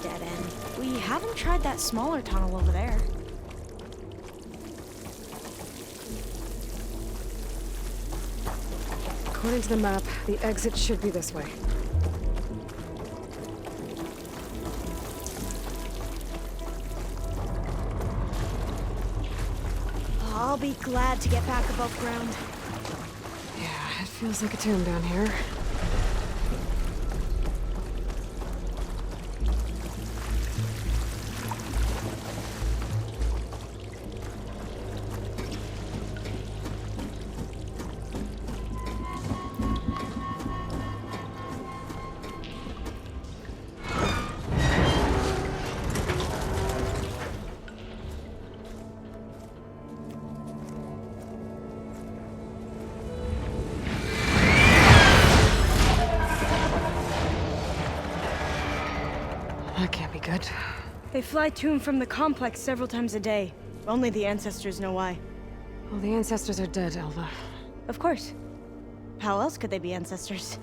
Speaker 13: Dead end. We haven't tried that smaller tunnel over there.
Speaker 1: According to the map, the exit should be this way.
Speaker 13: I'll be glad to get back above ground.
Speaker 1: Yeah, it feels like a tomb down here.
Speaker 13: They fly to and from the complex several times a day. Only the ancestors know why.
Speaker 1: Well, the ancestors are dead, Alva.
Speaker 13: Of course. How else could they be ancestors?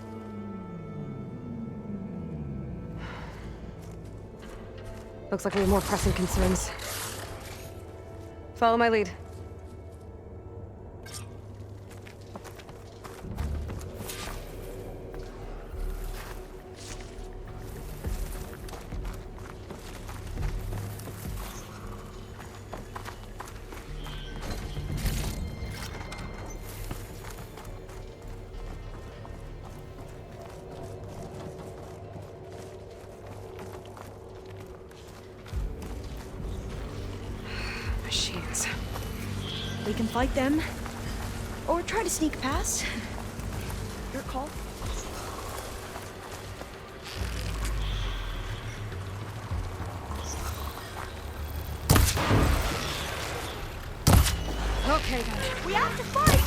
Speaker 1: Looks like we have more pressing concerns. Follow my lead. Machines.
Speaker 13: We can fight them, or try to sneak past. Your call.
Speaker 1: Okay, then.
Speaker 13: We have to fight!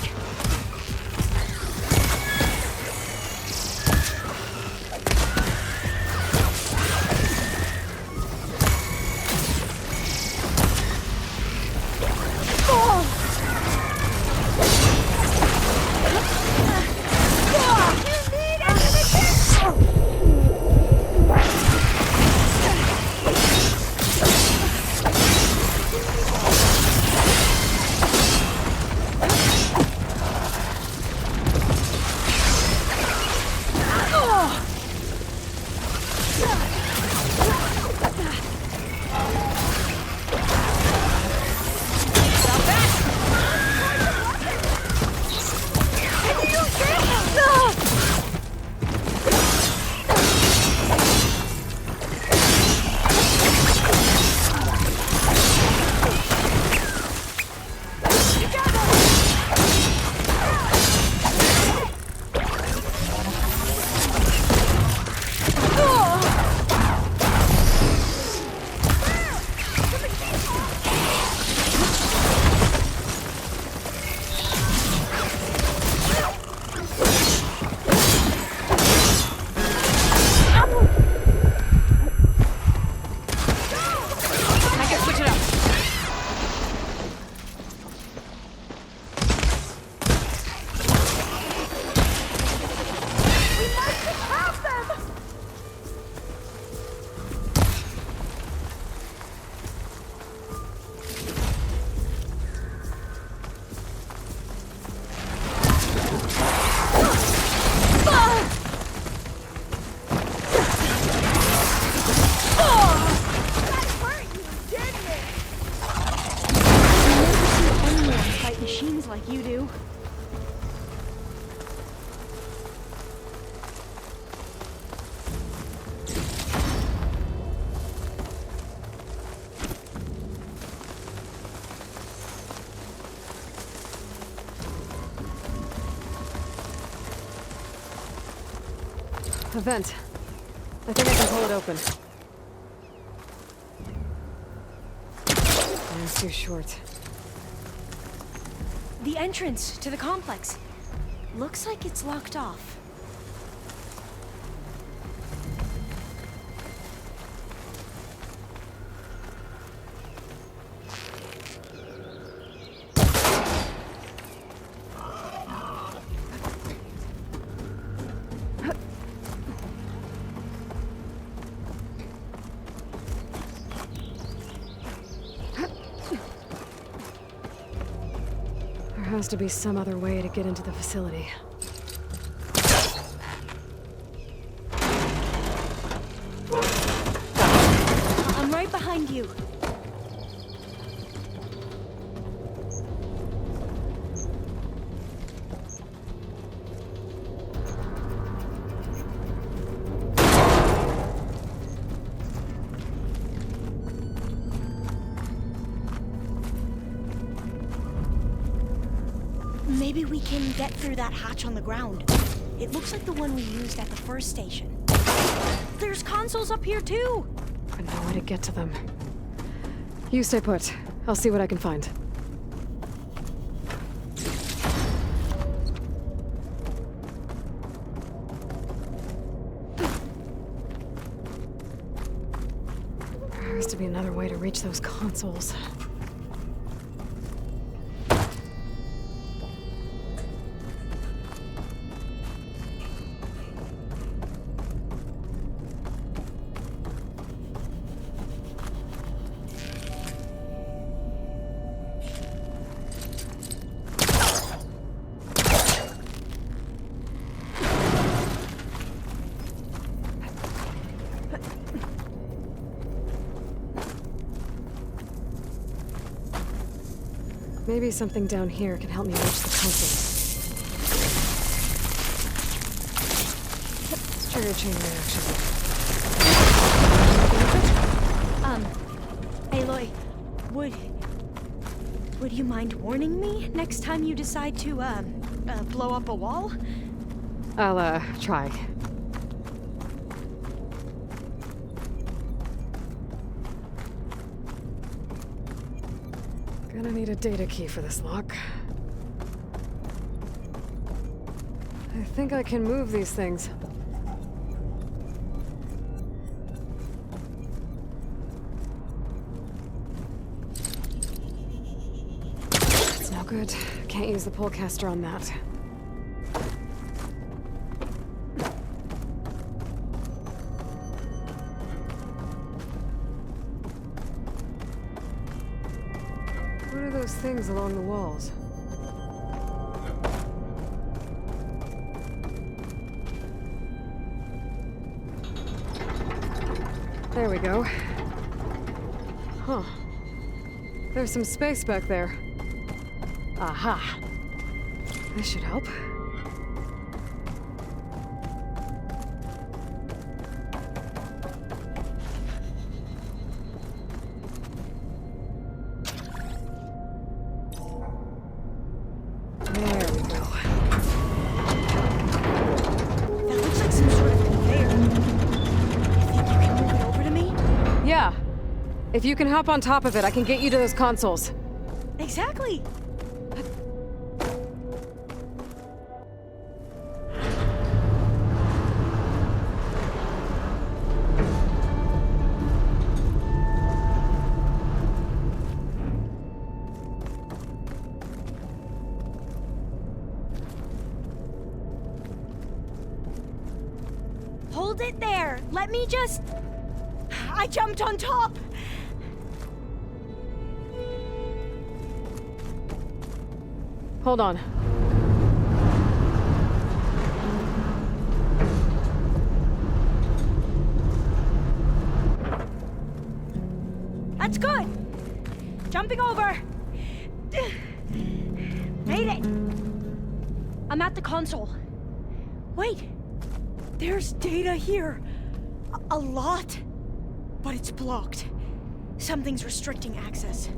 Speaker 13: Like you do.
Speaker 1: A vent. I think I can pull it open. It's too short.
Speaker 13: The entrance to the complex. Looks like it's locked off.
Speaker 1: There has to be some other way to get into the facility.
Speaker 13: I'm right behind you. Maybe we can get through that hatch on the ground. It looks like the one we used at the first station. There's consoles up here too!
Speaker 1: But no way to get to them. You stay put. I'll see what I can find. There has to be another reach those consoles. Maybe something down here can help me reach the consoles. Let's trigger chain reaction.
Speaker 13: Eloi, would you mind warning me next time you decide to, blow up a wall?
Speaker 1: I'll, try. Gonna need a data key for this lock. I think I can move these things. It's no good. Can't use the pullcaster on that. What are those things along the walls? There we go. Huh. There's some space back there. Aha. This should help. If you can hop on top of it, I can get you to those consoles.
Speaker 13: Exactly. Hold it there. Let me just... I jumped on top.
Speaker 1: Hold on.
Speaker 13: That's good. Jumping over. Made it. I'm at the console. Wait. There's data here. A lot. But it's blocked. Something's restricting access.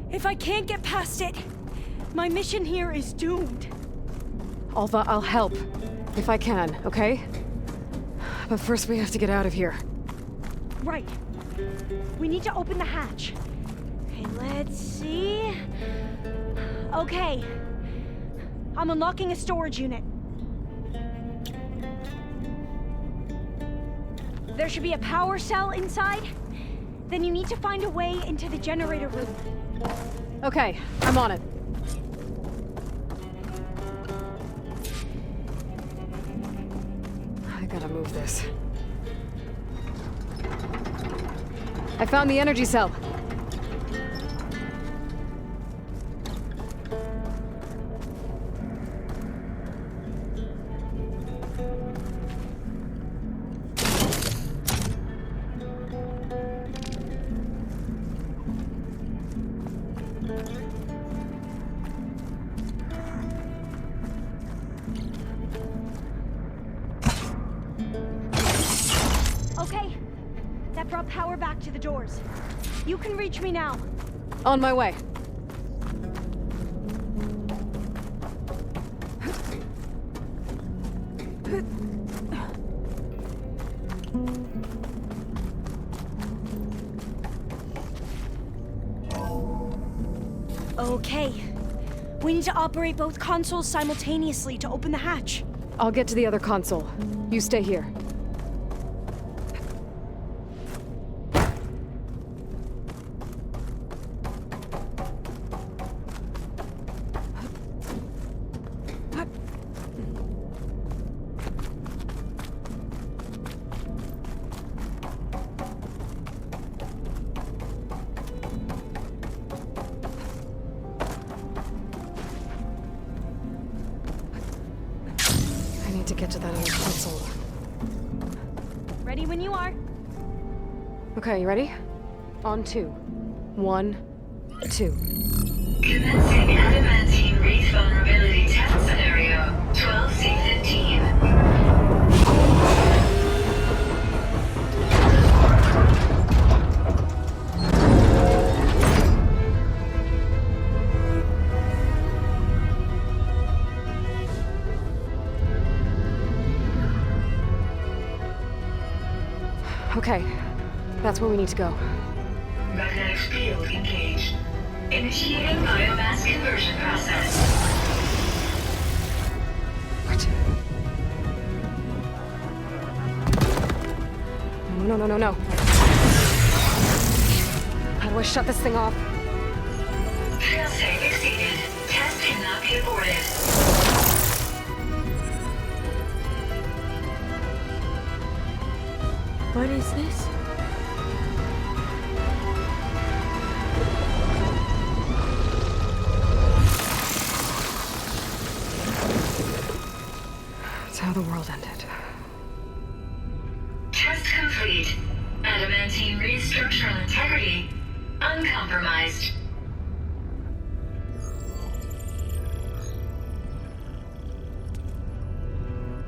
Speaker 13: If I can't get past it, my mission here is doomed.
Speaker 1: Alva, I'll help. If I can, okay? But first we have to get out of here.
Speaker 13: Right. We need to open the hatch. Okay, let's see... Okay. I'm unlocking a storage unit. There should be a power cell inside. Then you need to find a way into the generator room.
Speaker 1: Okay, I'm on it. I gotta move this. I found the energy cell.
Speaker 13: Okay, that brought power back to the doors. You can reach me now.
Speaker 1: On my way.
Speaker 13: Okay. We need to operate both consoles simultaneously to open the hatch.
Speaker 1: I'll get to the other console. You stay here. need to get to that other console.
Speaker 13: Ready when you are.
Speaker 1: Okay, you ready? On 2. 1, 2.
Speaker 10: Commencing adamantine wraith vulnerability test scenario 12C15.
Speaker 1: Okay, that's where we need to go.
Speaker 10: Magnetic field engaged. Initiating biomass conversion process.
Speaker 1: What? No. How do I shut this thing off?
Speaker 10: Failsafe exceeded. Test cannot be aborted.
Speaker 13: What is this?
Speaker 1: That's how the world ended.
Speaker 10: Test complete. Adamantine wraith structural integrity uncompromised.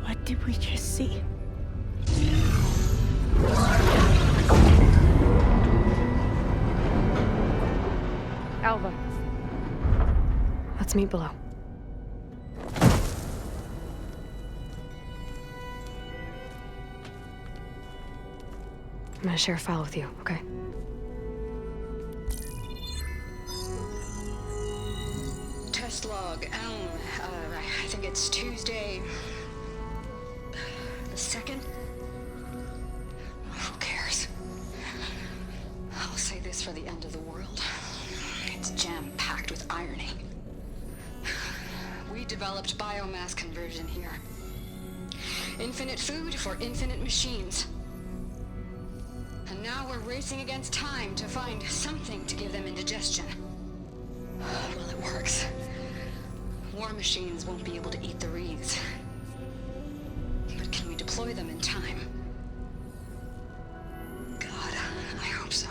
Speaker 13: What did we just see?
Speaker 1: Alva. Let's meet below. I'm gonna share a file with you, okay?
Speaker 11: Test log, I think it's Tuesday the 2nd? Who cares? I'll say this for the end of the world. It's jam-packed with irony. We developed biomass conversion here. Infinite food for infinite machines. And now we're racing against time to find something to give them indigestion. Well, it works. War machines won't be able to eat the wreaths. But can we deploy them in time? God, I hope so.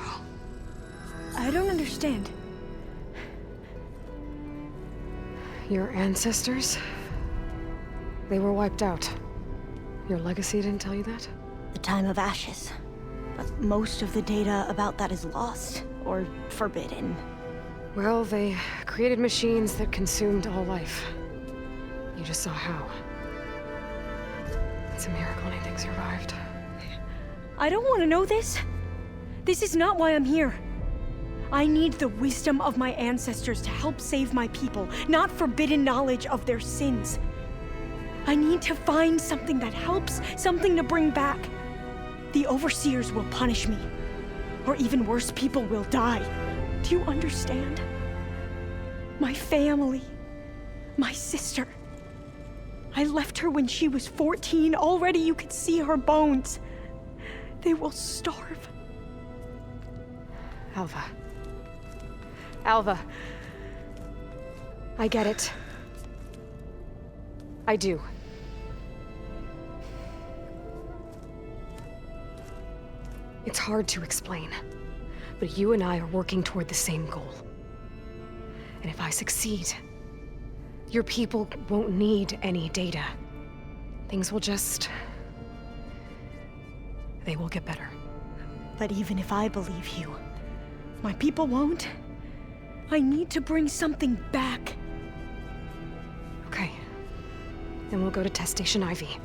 Speaker 13: I don't understand.
Speaker 1: Your ancestors? They were wiped out. Your legacy didn't tell you that?
Speaker 13: The time of ashes. But most of the data about that is lost, or forbidden.
Speaker 1: Well, they created machines that consumed all life. You just saw how. It's a miracle anything survived.
Speaker 13: I don't want to know this. This is not why I'm here. I need the wisdom of my ancestors to help save my people, not forbidden knowledge of their sins. I need to find something that helps, something to bring back. The overseers will punish me. Or even worse, people will die. Do you understand? My family. My sister. I left her when she was 14. Already you could see her bones. They will starve.
Speaker 1: Alva. Alva. I get it. I do. It's hard to explain, but you and I are working toward the same goal. And if I succeed, your people won't need any data. Things will just... they will get better.
Speaker 13: But even if I believe you, my people won't. I need to bring something back.
Speaker 1: Okay. Then we'll go to Test Station Ivy.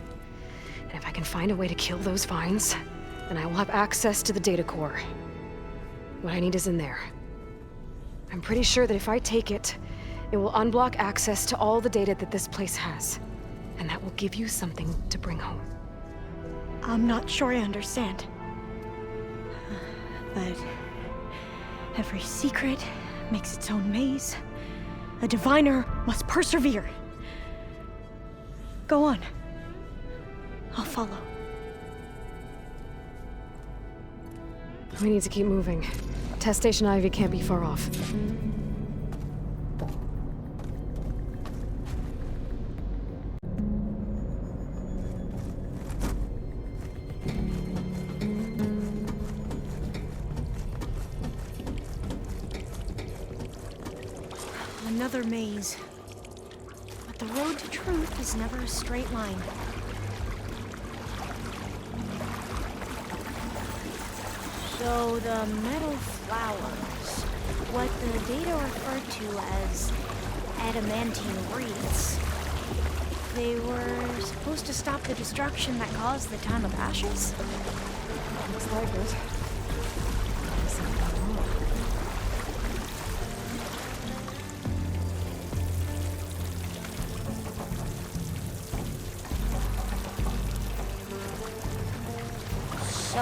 Speaker 1: And if I can find a way to kill those vines, then I will have access to the data core. What I need is in there. I'm pretty sure that if I take it, it will unblock access to all the data that this place has. And that will give you something to bring home.
Speaker 13: I'm not sure I understand. But every secret makes its own maze. A diviner must persevere. Go on. I'll follow.
Speaker 1: We need to keep moving. Test Station Ivy can't be far off.
Speaker 13: Another maze. But the road to truth is never a straight line. So the metal flowers, what the data referred to as adamantine reeds, they were supposed to stop the destruction that caused the Time of Ashes?
Speaker 1: Looks like it.
Speaker 13: So,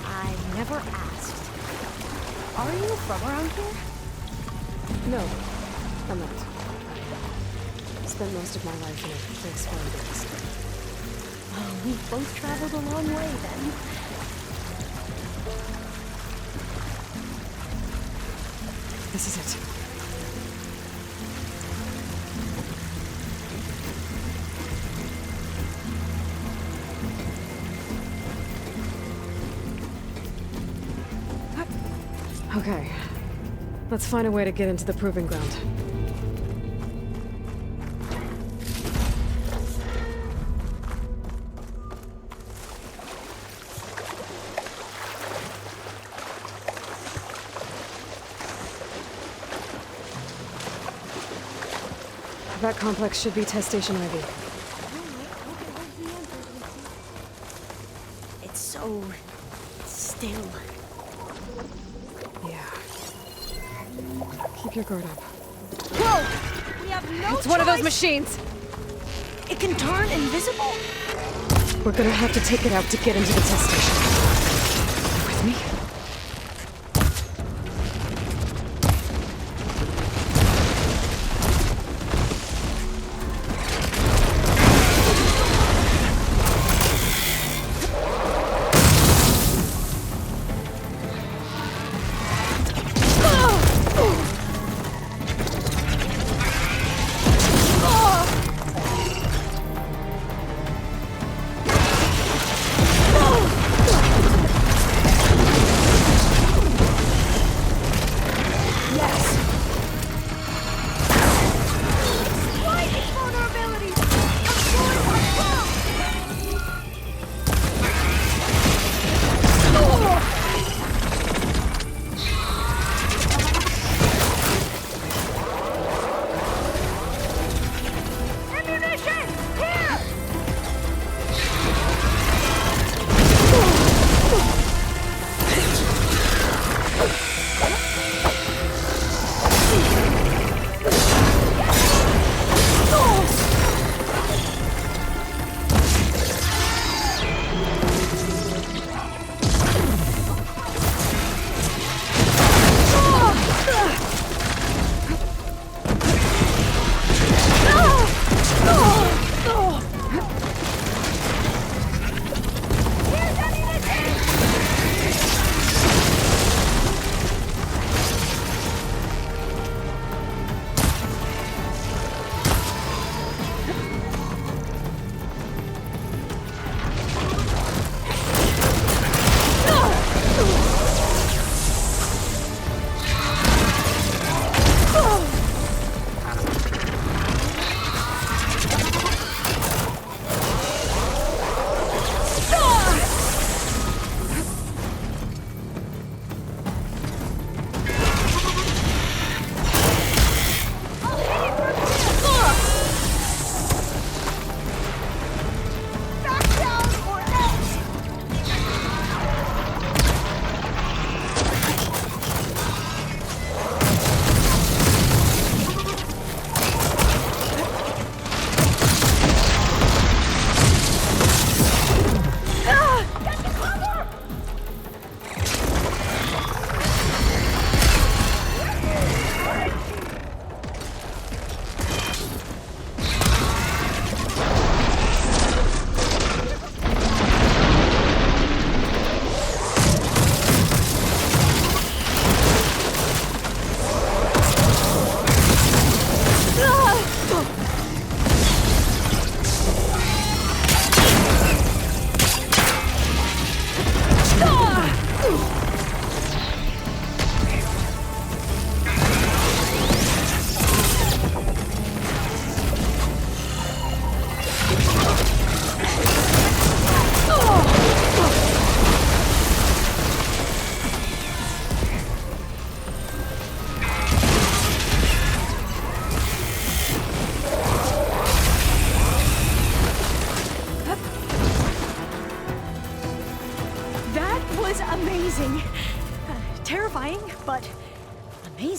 Speaker 13: I never asked. Are you from around here?
Speaker 1: No, I'm not. I spent most of my life in a place where it is.
Speaker 13: Well, we've both traveled a long way then.
Speaker 1: This is it. Okay. Let's find a way to get into the proving ground. That complex should be test station Ivy.
Speaker 13: It's so still.
Speaker 1: Yeah. Keep your guard up.
Speaker 13: Whoa! We have no
Speaker 1: It's one of those machines!
Speaker 13: It can turn invisible?
Speaker 1: We're gonna have to take it out to get into the test station. You with me?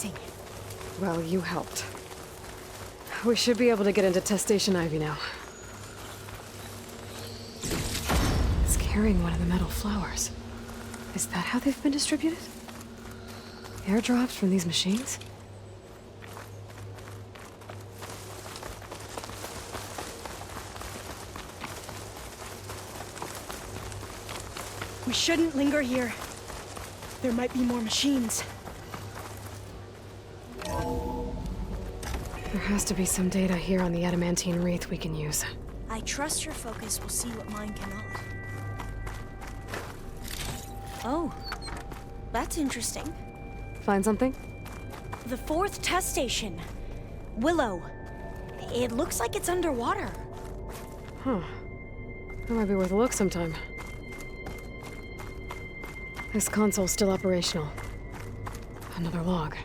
Speaker 13: amazing.
Speaker 1: Well, you helped. We should be able to get into test station Ivy now. It's carrying one of the metal flowers. Is that how they've been distributed? Airdrops from these machines?
Speaker 13: We shouldn't linger here. There might be more machines.
Speaker 1: There has to be some data here on the adamantine wreath we can use.
Speaker 13: I trust your focus will see what mine cannot. Oh, that's interesting.
Speaker 1: Find something?
Speaker 13: The 4th test station. Willow. It looks like it's underwater.
Speaker 1: Huh. That might be worth a look sometime. This console's still operational. Another log.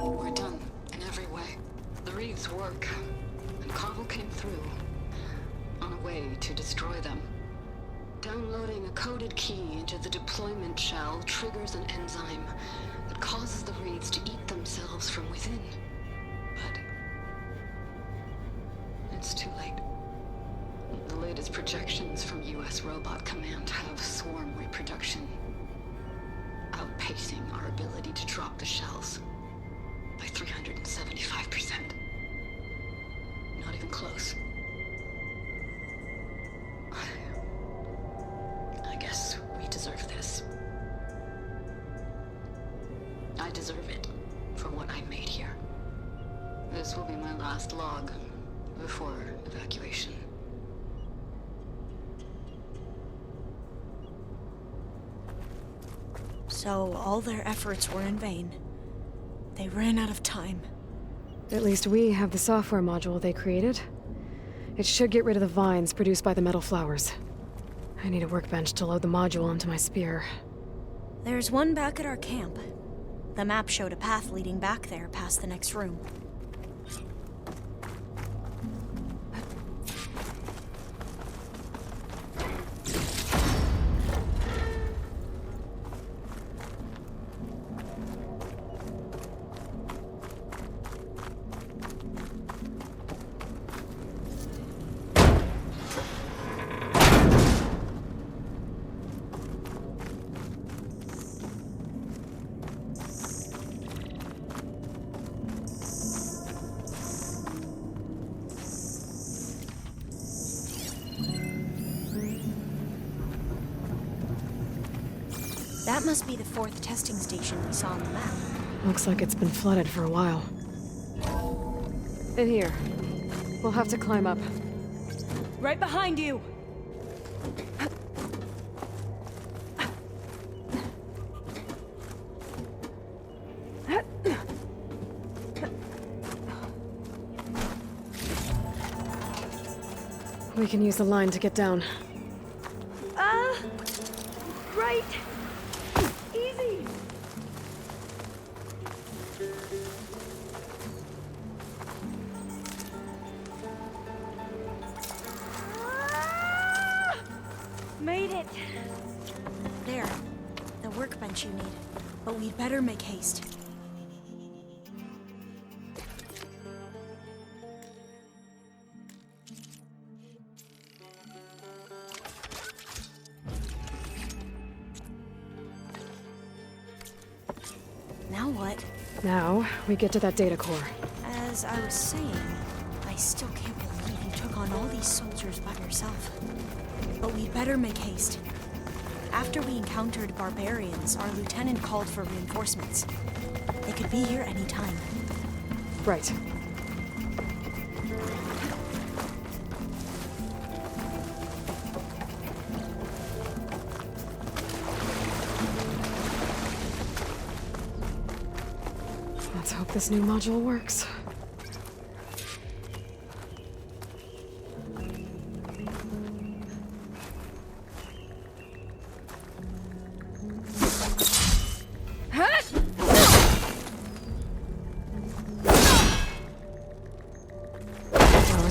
Speaker 11: We're done, in every way. The wreaths work, and Cobble came through, on a way to destroy them. Downloading a coded key into the deployment shell triggers an enzyme that causes the wreaths to eat themselves from within. But it's too late. The latest projections from US Robot Command have swarm reproduction, outpacing our ability to drop the shells by 375%. Not even close. I guess we deserve this. I deserve it for what I made here. This will be my last log before evacuation.
Speaker 13: So all their efforts were in vain. They ran out of time.
Speaker 1: At least we have the software module they created. It should get rid of the vines produced by the metal flowers. I need a workbench to load the module onto my spear.
Speaker 13: There's one back at our camp. The map showed a path leading back there past the next room. That must be the 4th testing station we saw on the map.
Speaker 1: Looks like it's been flooded for a while. In here. We'll have to climb up.
Speaker 13: Right behind you!
Speaker 1: We can use the line to get down.
Speaker 13: Right! Easy! Made it! There. The workbench you need. But we'd better make haste. Now what?
Speaker 1: Now, we get to that data core.
Speaker 13: As I was saying, I still can't believe you took on all these soldiers by yourself. But we'd better make haste. After we encountered barbarians, our lieutenant called for reinforcements. They could be here any time.
Speaker 1: Right. Let's hope this new module works.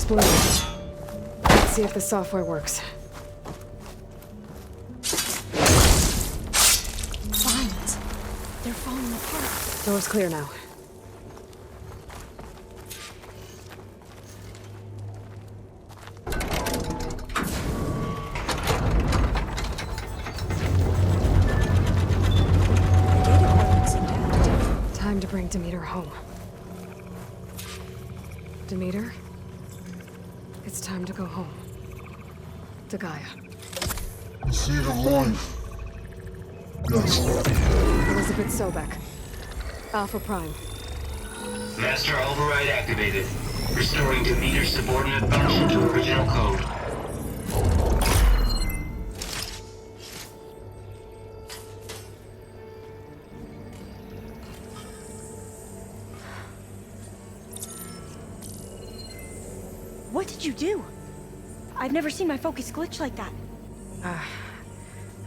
Speaker 1: Blue. Let's see if the software works.
Speaker 13: Vines. They're falling apart.
Speaker 1: Door's clear now. Time to bring Demeter home. Demeter, it's time to go home. To Gaia.
Speaker 14: The seed of life. Yes.
Speaker 1: Elizabeth Sobek. Alpha Prime.
Speaker 15: Master override activated. Restoring Demeter's subordinate function to original code.
Speaker 13: What did you do? I've never seen my focus glitch like that.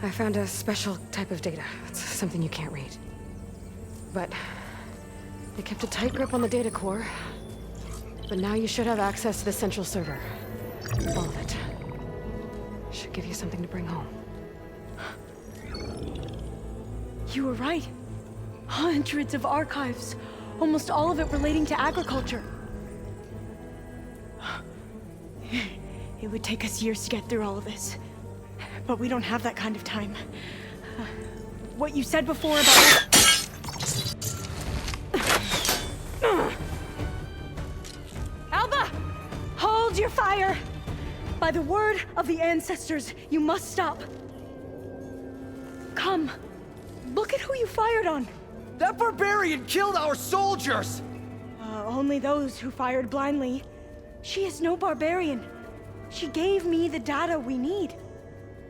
Speaker 1: I found a special type of data. It's something you can't read. But they kept a tight grip on the data core. But now you should have access to the central server. All of it. Should give you something to bring home.
Speaker 13: You were right. Hundreds of archives. Almost all of it relating to agriculture. It would take us years to get through all of this. But we don't have that kind of time. What you said before about... Alba! Hold your fire! By the word of the ancestors, you must stop. Come. Look at who you fired on.
Speaker 16: That barbarian killed our soldiers!
Speaker 13: Only those who fired blindly. She is no barbarian. She gave me the data we need.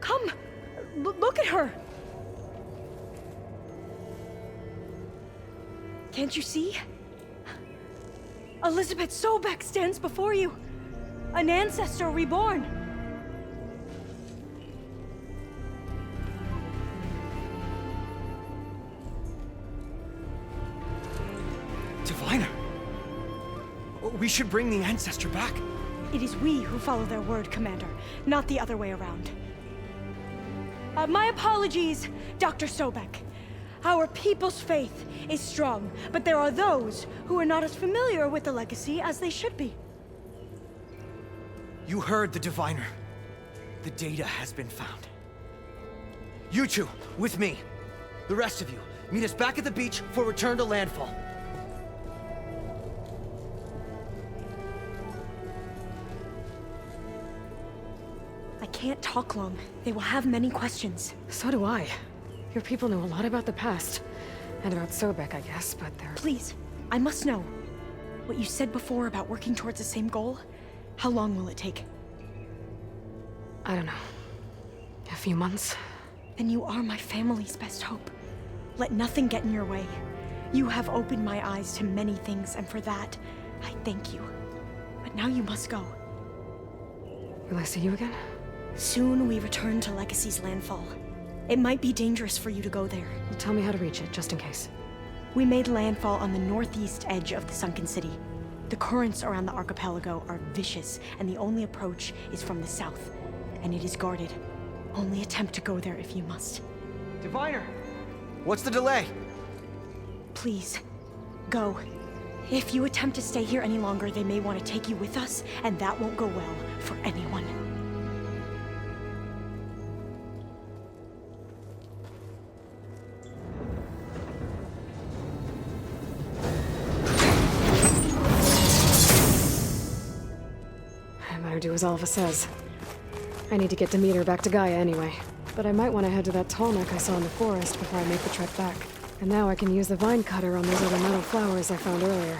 Speaker 13: Come, look at her. Can't you see? Elizabeth Sobek stands before you. An ancestor reborn.
Speaker 16: Diviner. We should bring the ancestor back.
Speaker 13: It is we who follow their word, Commander, not the other way around. My apologies, Dr. Sobek. Our people's faith is strong, but there are those who are not as familiar with the legacy as they should be.
Speaker 16: You heard the diviner. The data has been found. You two, with me. The rest of you, meet us back at the beach for return to landfall.
Speaker 13: I can't talk long. They will have many questions.
Speaker 1: So do I. Your people know a lot about the past. And about Sobek, I guess, but they're...
Speaker 13: Please, I must know. What you said before about working towards the same goal, how long will it take?
Speaker 1: I don't know. A few months?
Speaker 13: Then you are my family's best hope. Let nothing get in your way. You have opened my eyes to many things, and for that, I thank you. But now you must go.
Speaker 1: Will I see you again?
Speaker 13: Soon we return to Legacy's landfall. It might be dangerous for you to go there.
Speaker 1: Well, tell me how to reach it, just in case.
Speaker 13: We made landfall on the northeast edge of the sunken city. The currents around the archipelago are vicious, and the only approach is from the south. And it is guarded. Only attempt to go there if you must.
Speaker 16: Diviner! What's the delay?
Speaker 13: Please, go. If you attempt to stay here any longer, they may want to take you with us, and that won't go well for anyone.
Speaker 1: I better do as Alva says. I need to get Demeter back to Gaia anyway. But I might want to head to that tall neck I saw in the forest before I make the trek back. And now I can use the vine cutter on those other metal flowers I found earlier.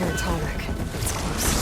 Speaker 1: hear a tonic. It's close.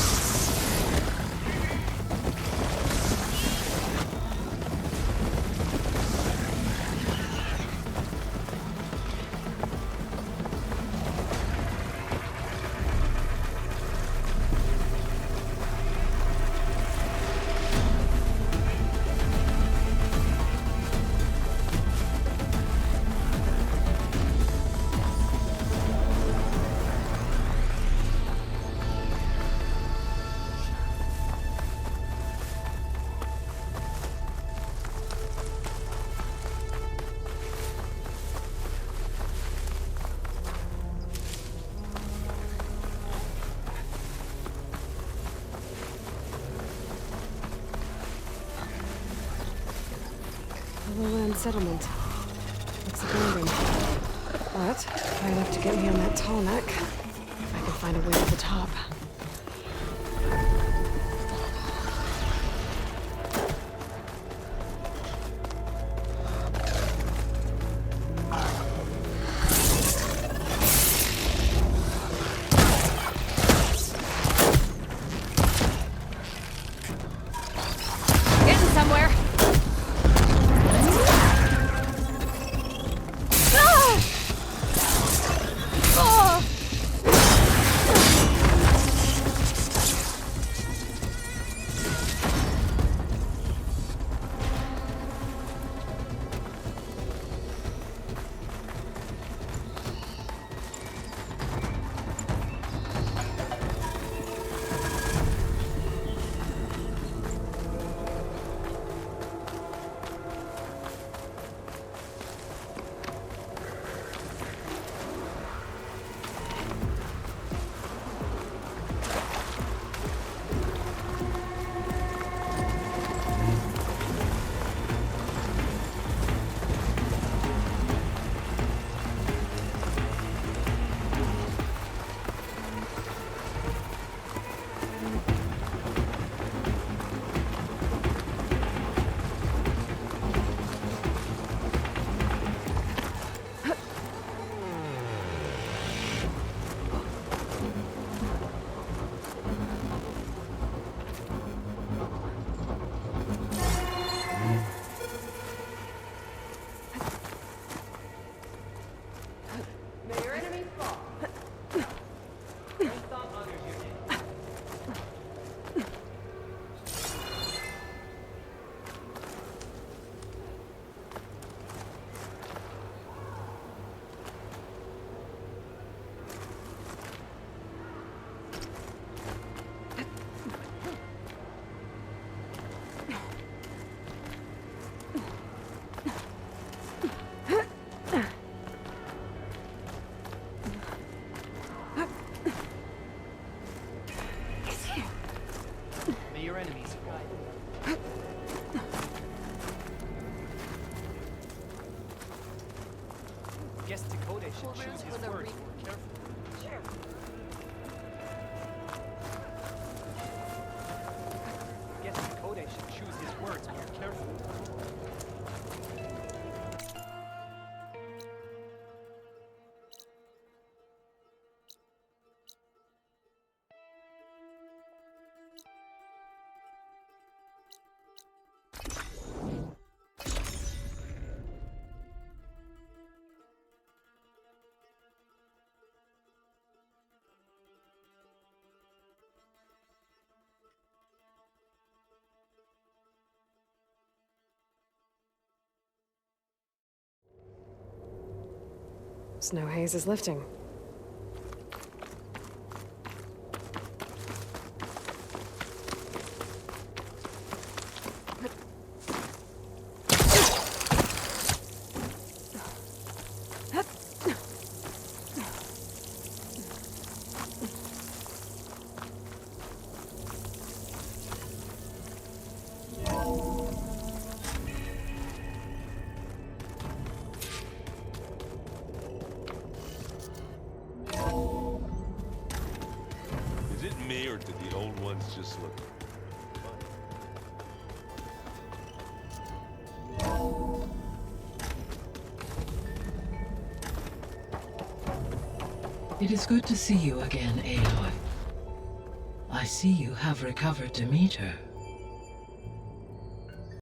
Speaker 1: A lowland settlement. Looks abandoned. But high enough to get me on that tall neck. If I can find a way to the top.
Speaker 6: Getting somewhere.
Speaker 1: Snow haze is lifting.
Speaker 3: Just look.
Speaker 2: It is good to see you again, Eloi. I see you have recovered Demeter.